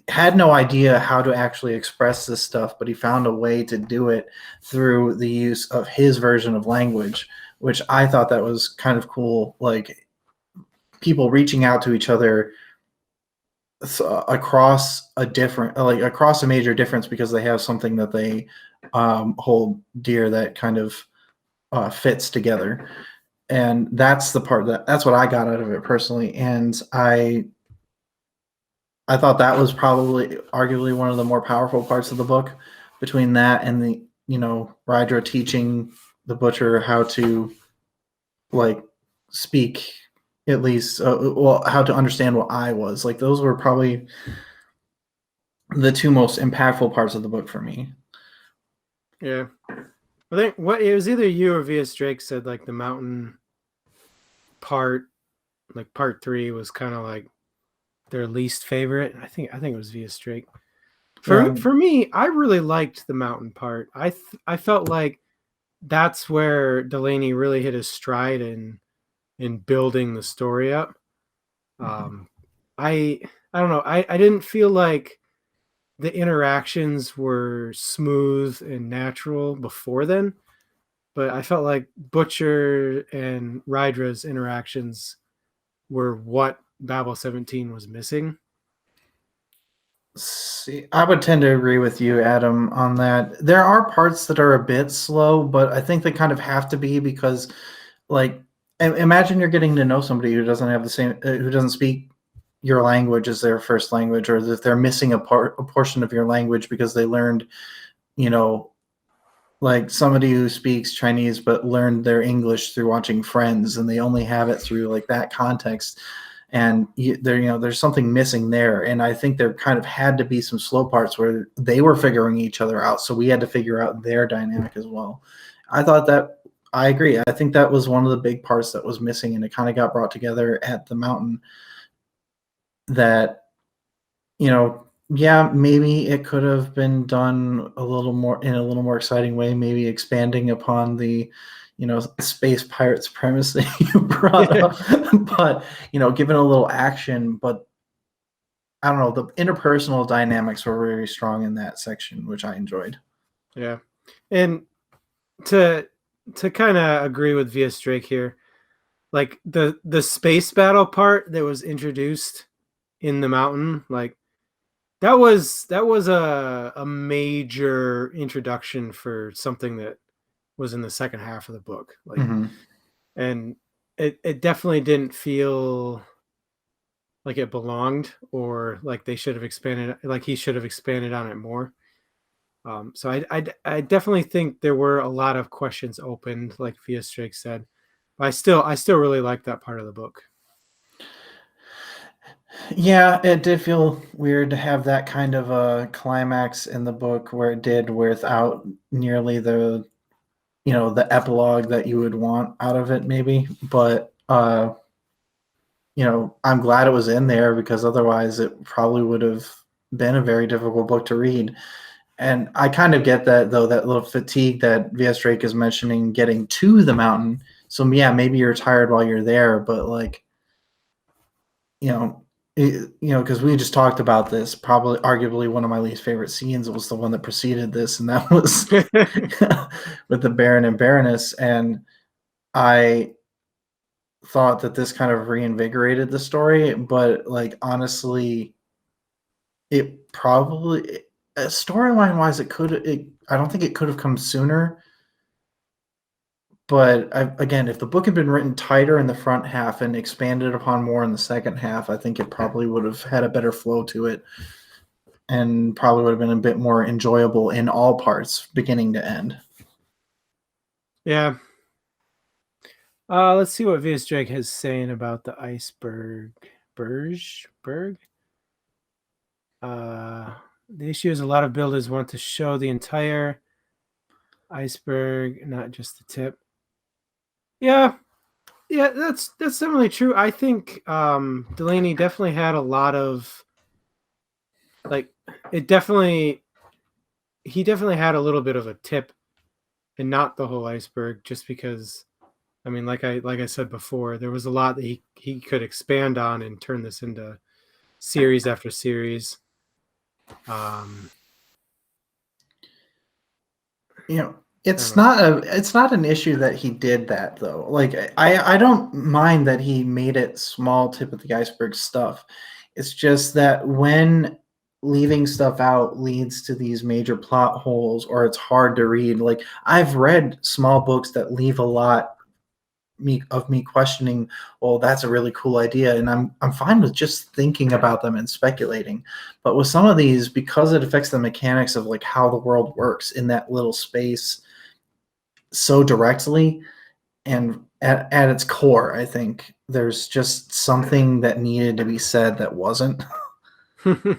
had no idea how to actually express this stuff, but he found a way to do it through the use of his version of language, which I thought that was kind of cool. Like people reaching out to each other across across a major difference, because they have something that they hold dear that kind of fits together. And that's the part that's what I got out of it personally. And I thought that was probably arguably one of the more powerful parts of the book, between that and the, Rydra teaching the butcher how to like speak, at least, well, how to understand what I was. Like those were probably the two most impactful parts of the book for me. Yeah, I think what it was, either you or VS Drake said like the mountain part, like part 3, was kind of like their least favorite. I think it was VS Drake. For me, I really liked the mountain part. I felt like that's where Delany really hit his stride in building the story up. Um, I I don't know. I didn't feel like the interactions were smooth and natural before then, but I felt like Butcher and Rydra's interactions were what Babel-17 was missing. See, I would tend to agree with you, Adam, on that. There are parts that are a bit slow, but I think they kind of have to be because, like, imagine you're getting to know somebody who doesn't have the same, who doesn't speak your language as their first language, or if they're missing a portion of your language because they learned, you know, like somebody who speaks Chinese but learned their English through watching Friends, and they only have it through like that context. And there's something missing there. And I think there kind of had to be some slow parts where they were figuring each other out, so we had to figure out their dynamic as well. I agree. I think that was one of the big parts that was missing, and it kind of got brought together at the mountain. That, yeah, maybe it could have been done a little more exciting way, maybe expanding upon the, space pirates premise that you brought up, but, given a little action. But I don't know, the interpersonal dynamics were very strong in that section, which I enjoyed. Yeah. And to kind of agree with VS Drake here, like the space battle part that was introduced in the mountain, like that was a major introduction for something that was in the second half of the book. Like, and it definitely didn't feel like it belonged, or like they should have expanded, like he should have expanded on it more. So I definitely think there were a lot of questions opened, like VS Drake said. But I still really like that part of the book. Yeah, it did feel weird to have that kind of a climax in the book where it did, without nearly the epilogue that you would want out of it, maybe. But I'm glad it was in there, because otherwise it probably would have been a very difficult book to read. And I kind of get that, though, that little fatigue that VS Drake is mentioning getting to the mountain. So yeah, maybe you're tired while you're there, but like, because we just talked about this, probably arguably one of my least favorite scenes was the one that preceded this, and that was with the Baron and Baroness. And I thought that this kind of reinvigorated the story, but like, honestly, it probably, storyline wise, I don't think it could have come sooner. But again, if the book had been written tighter in the front half and expanded upon more in the second half, I think it probably would have had a better flow to it, and probably would have been a bit more enjoyable in all parts, beginning to end. Yeah. Let's see what VS Drake has saying about the iceberg. Berg? The issue is a lot of builders want to show the entire iceberg, not just the tip. Yeah, that's definitely true. I think Delany definitely had a lot of, like, he definitely had a little bit of a tip and not the whole iceberg, just because, I mean, like I said before, there was a lot that he could expand on and turn this into series after series. It's not an issue that he did that, though. Like, I don't mind that he made it small tip of the iceberg stuff. It's just that when leaving stuff out leads to these major plot holes, or it's hard to read. Like, I've read small books that leave a lot of me questioning, well, that's a really cool idea, and I'm fine with just thinking about them and speculating. But with some of these, because it affects the mechanics of like how the world works in that little space so directly, and at its core, I think there's just something that needed to be said that wasn't. I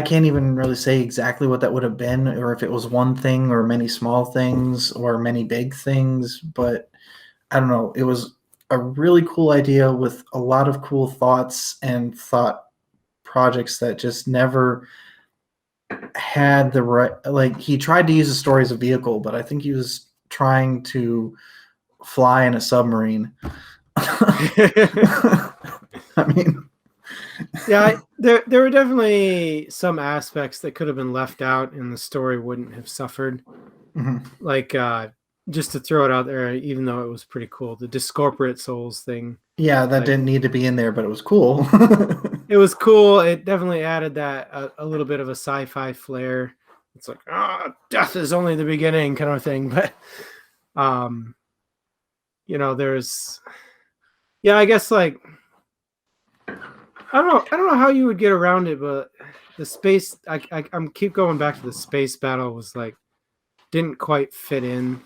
can't even really say exactly what that would have been, or if it was one thing or many small things or many big things, but I don't know. It was a really cool idea with a lot of cool thoughts and thought projects that just never had the right, like, he tried to use the story as a vehicle, but I think he was trying to fly in a submarine. I mean, Yeah, there were definitely some aspects that could have been left out and the story wouldn't have suffered. mhm. Like just to throw it out there, even though it was pretty cool, the discorporate souls thing. Yeah, that Like, didn't need to be in there, but it was cool. it was cool. It definitely added that a little bit of a sci-fi flair. It's like, death is only the beginning kind of thing. But there's, yeah, I guess, like, I don't know how you would get around it, but the space, I'm keep going back to the space battle was like didn't quite fit in.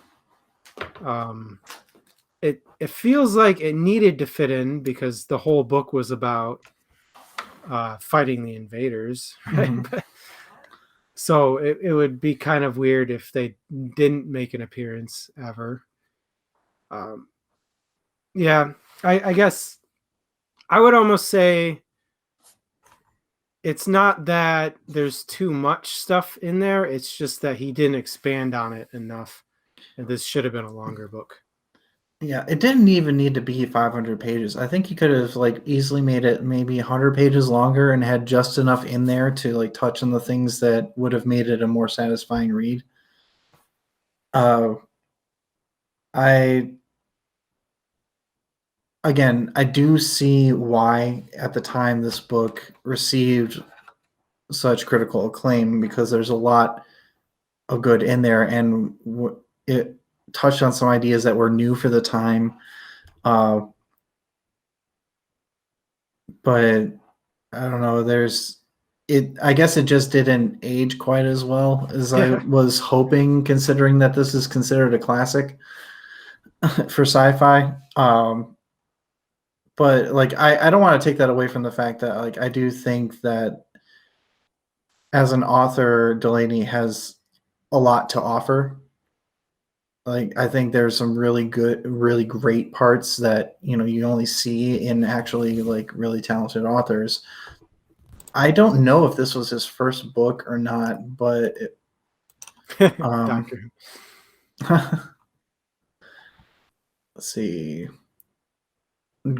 It feels like it needed to fit in because the whole book was about fighting the invaders, right? Mhm. So it would be kind of weird if they didn't make an appearance ever. Yeah, I guess I would almost say it's not that there's too much stuff in there. It's just that he didn't expand on it enough. And this should have been a longer book. Yeah, it didn't even need to be 500 pages. I think he could have like easily made it maybe 100 pages longer and had just enough in there to like touch on the things that would have made it a more satisfying read. I I do see why at the time this book received such critical acclaim because there's a lot of good in there, and it touched on some ideas that were new for the time. But I don't know. I guess it just didn't age quite as well as I Yeah. was hoping, considering that this is considered a classic for sci-fi. But like, I don't want to take that away from the fact that like I do think that as an author, Delany has a lot to offer. Like, I think there's some really good, really great parts that you only see in actually like really talented authors. I don't know if this was his first book or not, but Doctor. let's see.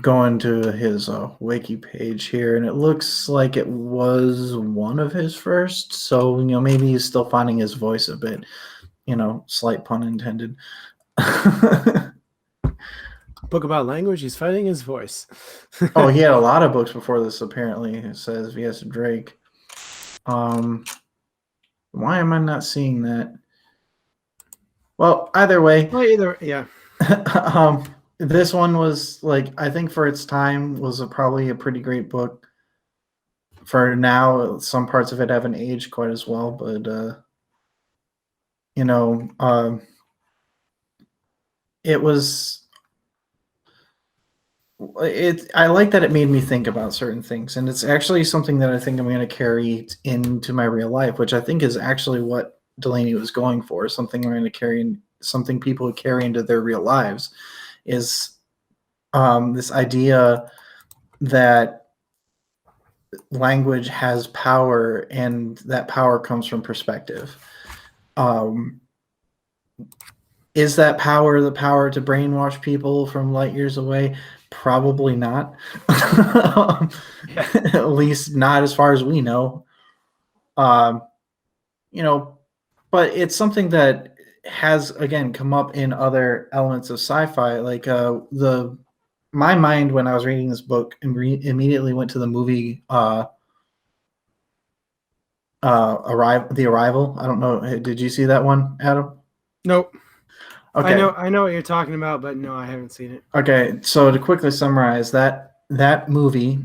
Going to his wiki page here, and it looks like it was one of his first. So maybe he's still finding his voice a bit. Slight pun intended. Book about language. He's finding his voice. Oh, he had a lot of books before this. Apparently, it says V.S. Drake. Why am I not seeing that? Well, either way. Well, yeah. This one was like, I think for its time was probably a pretty great book. For now, some parts of it haven't aged quite as well, but it was. I like that it made me think about certain things, and it's actually something that I think I'm going to carry into my real life, which I think is actually what Delany was going for. Something I'm going to carry in, something people carry into their real lives, is this idea that language has power, and that power comes from perspective. Is that power the power to brainwash people from light years away? Probably not. At least not as far as we know. But it's something that has again come up in other elements of sci-fi. Like my mind when I was reading this book immediately went to the movie The Arrival. I don't know. Did you see that one, Adam? Nope. Okay. I know what you're talking about, but no, I haven't seen it. Okay, so to quickly summarize that movie,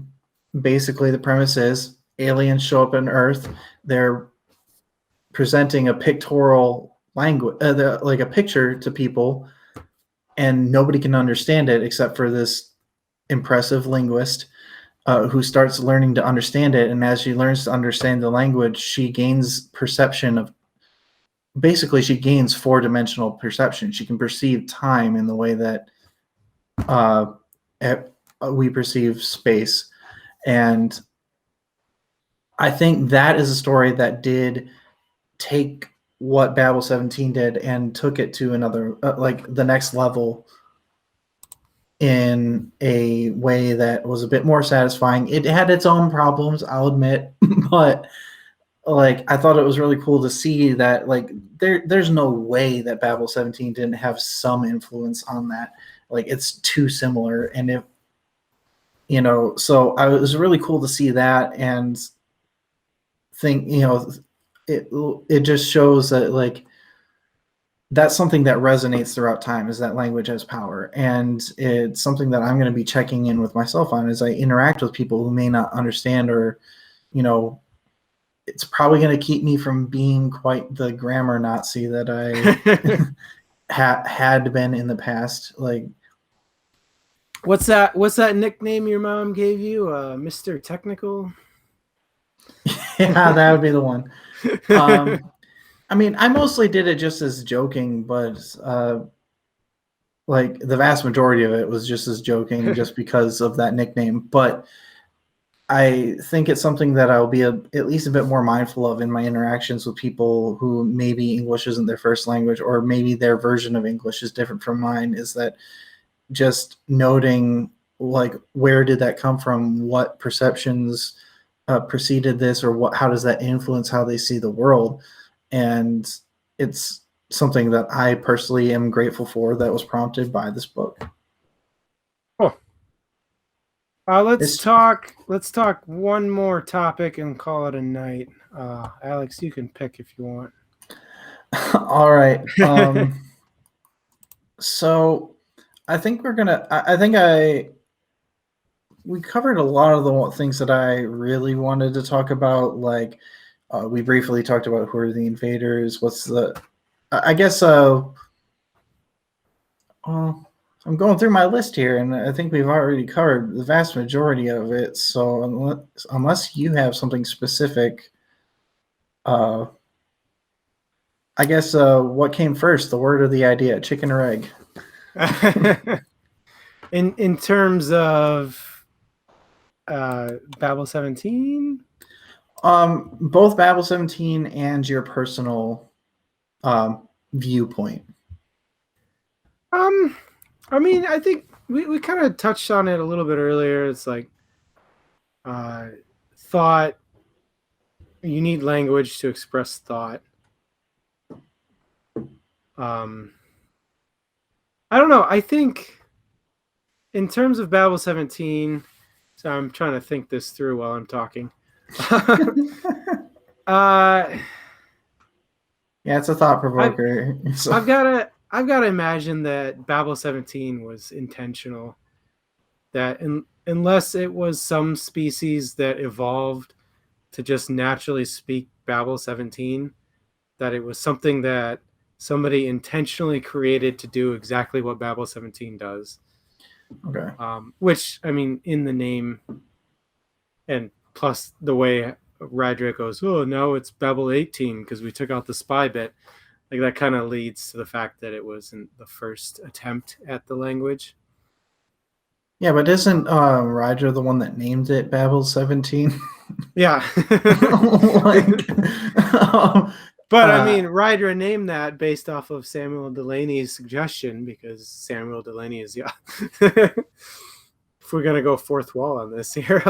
basically the premise is aliens show up on Earth. They're presenting a pictorial language, like a picture to people, and nobody can understand it except for this impressive linguist who starts learning to understand it. And as she learns to understand the language, she gains perception of. Basically, she gains four-dimensional perception. She can perceive time in the way that we perceive space, and I think that is a story that did take what Babel-17 did and took it to another, like the next level in a way that was a bit more satisfying. It had its own problems, I'll admit, but like I thought it was really cool to see that like there's no way that Babel-17 didn't have some influence on that. Like it's too similar, and if so I was really cool to see that and think it just shows that like that's something that resonates throughout time, is that language has power. And it's something that I'm going to be checking in with myself on as I interact with people who may not understand, or it's probably going to keep me from being quite the grammar Nazi that I had been in the past. Like, what's that nickname your mom gave you? Mr. Technical? Yeah, that would be the one. I mean, I mostly did it just as joking, but like the vast majority of it was just as joking just because of that nickname. But I think it's something that I'll be at least a bit more mindful of in my interactions with people who maybe English isn't their first language, or maybe their version of English is different from mine, is that just noting like where did that come from, what perceptions preceded this, or how does that influence how they see the world. And it's something that I personally am grateful for that was prompted by this book. Cool. Let's talk one more topic and call it a night. Alex, you can pick if you want. All right. So I think we covered a lot of the things that I really wanted to talk about. Like we briefly talked about who are the invaders. I guess I'm going through my list here, and I think we've already covered the vast majority of it. So unless you have something specific, I guess what came first, the word or the idea, chicken or egg? in terms of Babel-17? Both Babel-17 and your personal viewpoint. I mean, I think we kind of touched on it a little bit earlier. It's like thought. You need language to express thought. I don't know. I think in terms of Babel-17, so I'm trying to think this through while I'm talking. Yeah, it's a thought provoker. I've got to imagine that Babel-17 was intentional. That unless it was some species that evolved to just naturally speak Babel-17, that it was something that somebody intentionally created to do exactly what Babel-17 does. Okay. Which, I mean, in the name, and plus the way Radrick goes, oh, no, it's Babel-18 because we took out the spy bit. Like that kind of leads to the fact that it wasn't the first attempt at the language. Yeah, but isn't Roger the one that named it Babel-17? Yeah. But I mean, Ryder named that based off of Samuel Delany's suggestion, because Samuel Delany is if we're gonna go fourth wall on this here.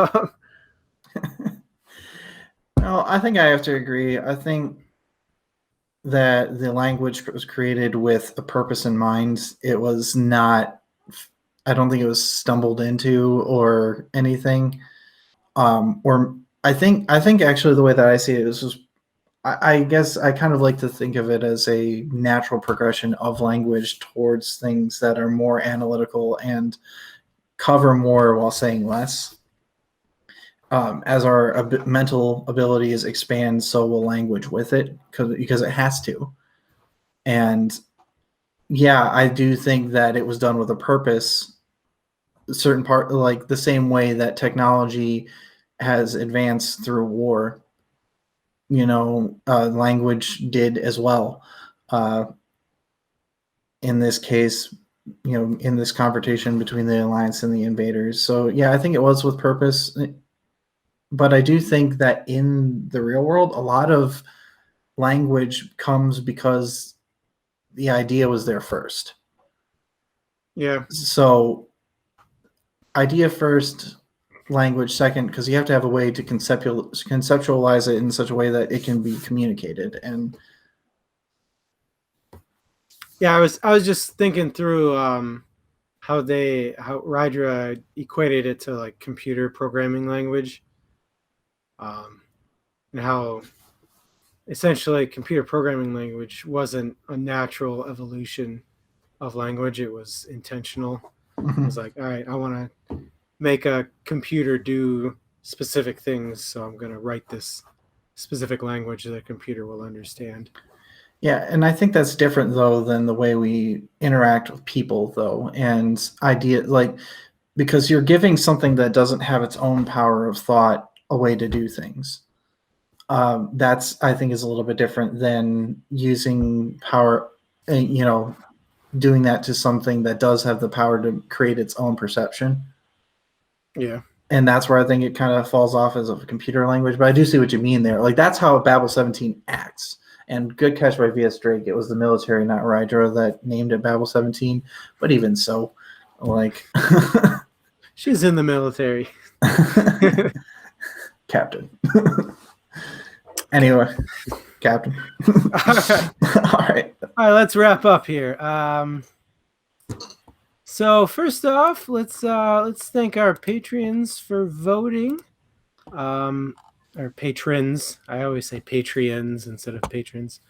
No, I think I have to agree. I think that the language was created with a purpose in mind. It was not, I don't think it was stumbled into or anything. Or I think actually the way that I see it is just, I guess I kind of like to think of it as a natural progression of language towards things that are more analytical and cover more while saying less. As our mental abilities expand, so will language with it, because it has to. And yeah, I do think that it was done with a purpose. Certain part, like the same way that technology has advanced through war, language did as well. In this case, in this confrontation between the Alliance and the invaders. So yeah, I think it was with purpose. But I do think that in the real world, a lot of language comes because the idea was there first. Yeah. So idea first, language second, because you have to have a way to conceptualize it in such a way that it can be communicated. And Yeah, I was just thinking through how Rydra equated it to like computer programming language, and how essentially computer programming language wasn't a natural evolution of language; it was intentional. It was like, all right, I want to make a computer do specific things, so I'm going to write this specific language that a computer will understand. yeah, and I think that's different though than the way we interact with people though, and idea like because you're giving something that doesn't have its own power of thought a way to do things. That's I think is a little bit different than using power, doing that to something that does have the power to create its own perception. Yeah. And that's where I think it kind of falls off as a computer language. But I do see what you mean there. Like that's how Babel-17 acts. And good catch by V.S. Drake. It was the military, not Rydra, that named it Babel-17. But even so, like she's in the military. Captain. Anyway, Captain. All right. All right. All right, let's wrap up here. So first off, let's thank our Patreons for voting. Or patrons. I always say Patreons instead of patrons.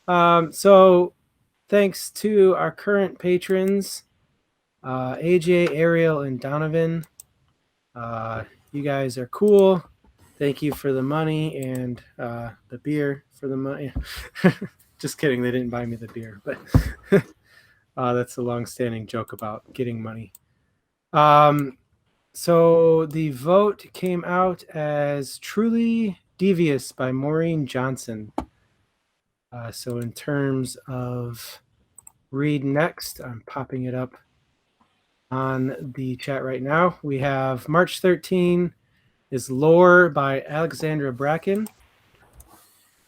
So thanks to our current patrons, AJ, Ariel, and Donovan. You guys are cool. Thank you for the money and the beer for the money. Just kidding. They didn't buy me the beer, but that's a long-standing joke about getting money. So the vote came out as Truly Devious by Maureen Johnson. So in terms of read next, I'm popping it up on the chat right now. We have March 13 is Lore by Alexandra Bracken.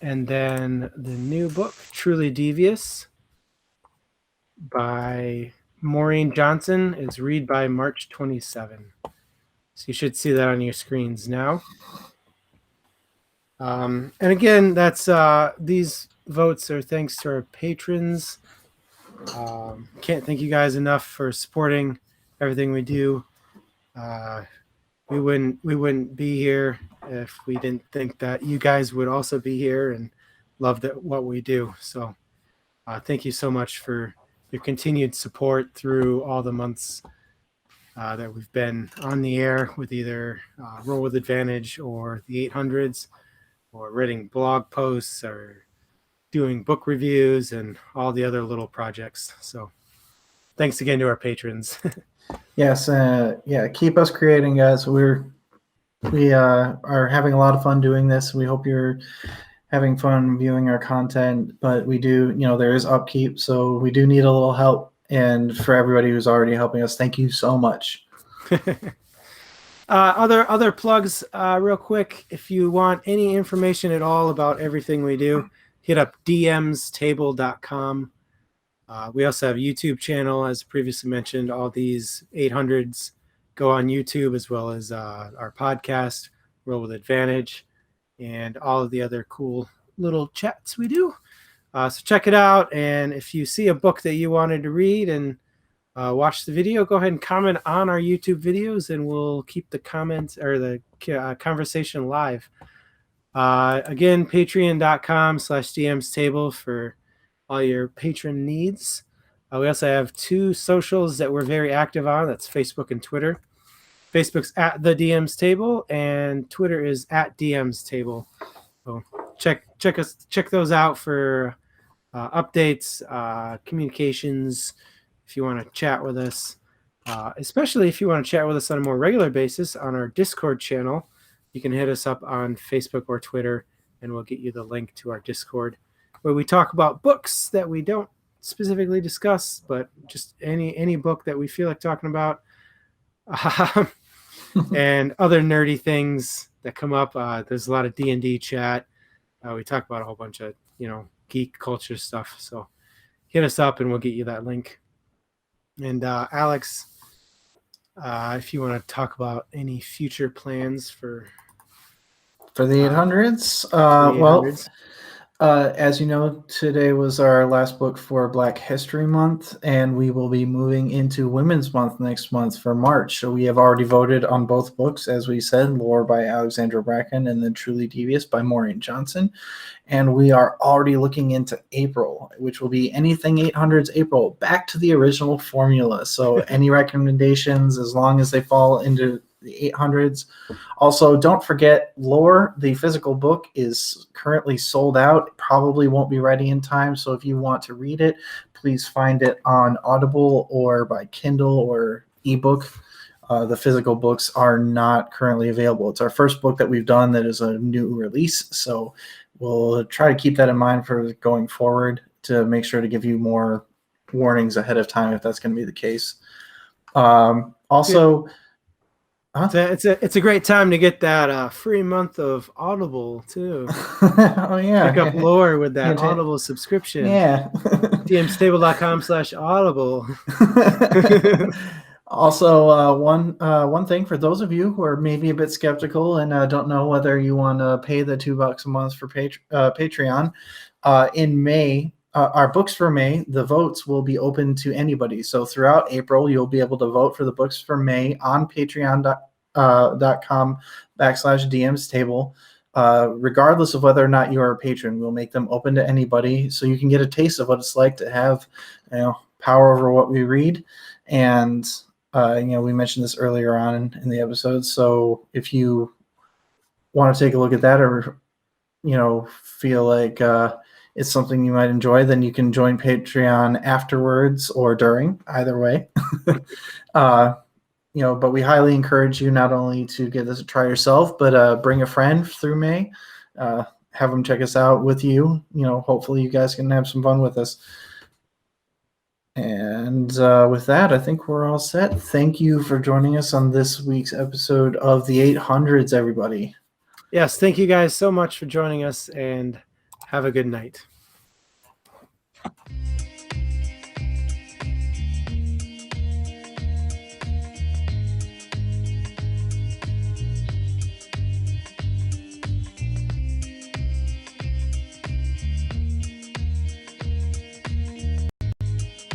And then the new book, Truly Devious by Maureen Johnson, is read by March 27. So you should see that on your screens now. And again, that's these votes are thanks to our patrons. Can't thank you guys enough for supporting everything we do. We wouldn't be here if we didn't think that you guys would also be here and love what we do. So thank you so much for your continued support through all the months that we've been on the air with either Roll with Advantage or the 800's, or writing blog posts or doing book reviews and all the other little projects. So thanks again to our patrons. Yes, keep us creating, guys. We are having a lot of fun doing this. We hope you're having fun viewing our content, but we do, there is upkeep, so we do need a little help. And for everybody who's already helping us, thank you so much. Other plugs, real quick. If you want any information at all about everything we do, hit up dmstable.com. We also have a YouTube channel, as previously mentioned. All these 800's go on YouTube, as well as our podcast, Roll with Advantage, and all of the other cool little chats we do. So check it out. And if you see a book that you wanted to read and watch the video, go ahead and comment on our YouTube videos, and we'll keep the comments or the conversation live. Again, patreon.com/DMstable for all your patron needs. We also have 2 socials that we're very active on. That's Facebook and Twitter. Facebook's at the DM's Table, and Twitter is at DM's Table. So check those out for updates, communications. If you want to chat with us, especially if you want to chat with us on a more regular basis on our Discord channel, you can hit us up on Facebook or Twitter, and we'll get you the link to our Discord, where we talk about books that we don't specifically discuss, but just any book that we feel like talking about. and other nerdy things that come up. There's a lot of D&D chat. We talk about a whole bunch of, geek culture stuff. So hit us up and we'll get you that link. And Alex, if you want to talk about any future plans for the 800s, well, as you know, today was our last book for Black History Month, and we will be moving into Women's Month next month for March. So we have already voted on both books, as we said, Lore by Alexandra Bracken and then Truly Devious by Maureen Johnson. And we are already looking into April, which will be anything 800s April, back to the original formula. So any recommendations, as long as they fall into the 800s. Also, don't forget, Lore, the physical book, is currently sold out. It probably won't be ready in time. So if you want to read it, please find it on Audible or by Kindle or ebook. The physical books are not currently available. It's our first book that we've done that is a new release. So we'll try to keep that in mind for going forward to make sure to give you more warnings ahead of time if that's going to be the case. Also... It's a great time to get that free month of Audible too. Oh yeah, pick up Lore with that Audible subscription. Yeah, dmstable.com/audible. Also, one thing for those of you who are maybe a bit skeptical and don't know whether you want to pay the $2 a month for Patreon, in May. Our books for May, the votes will be open to anybody. So throughout April, you'll be able to vote for the books for May on patreon.com/DM's table. Regardless of whether or not you are a patron, we'll make them open to anybody so you can get a taste of what it's like to have, power over what we read. And, we mentioned this earlier on in the episode. So if you want to take a look at that or, feel like, it's something you might enjoy, then you can join Patreon afterwards or during, either way. But we highly encourage you not only to give this a try yourself, but bring a friend through May, have them check us out with you. Hopefully you guys can have some fun with us. And with that, I think we're all set. Thank you for joining us on this week's episode of the 800s, everybody. Yes, thank you guys so much for joining us, and have a good night.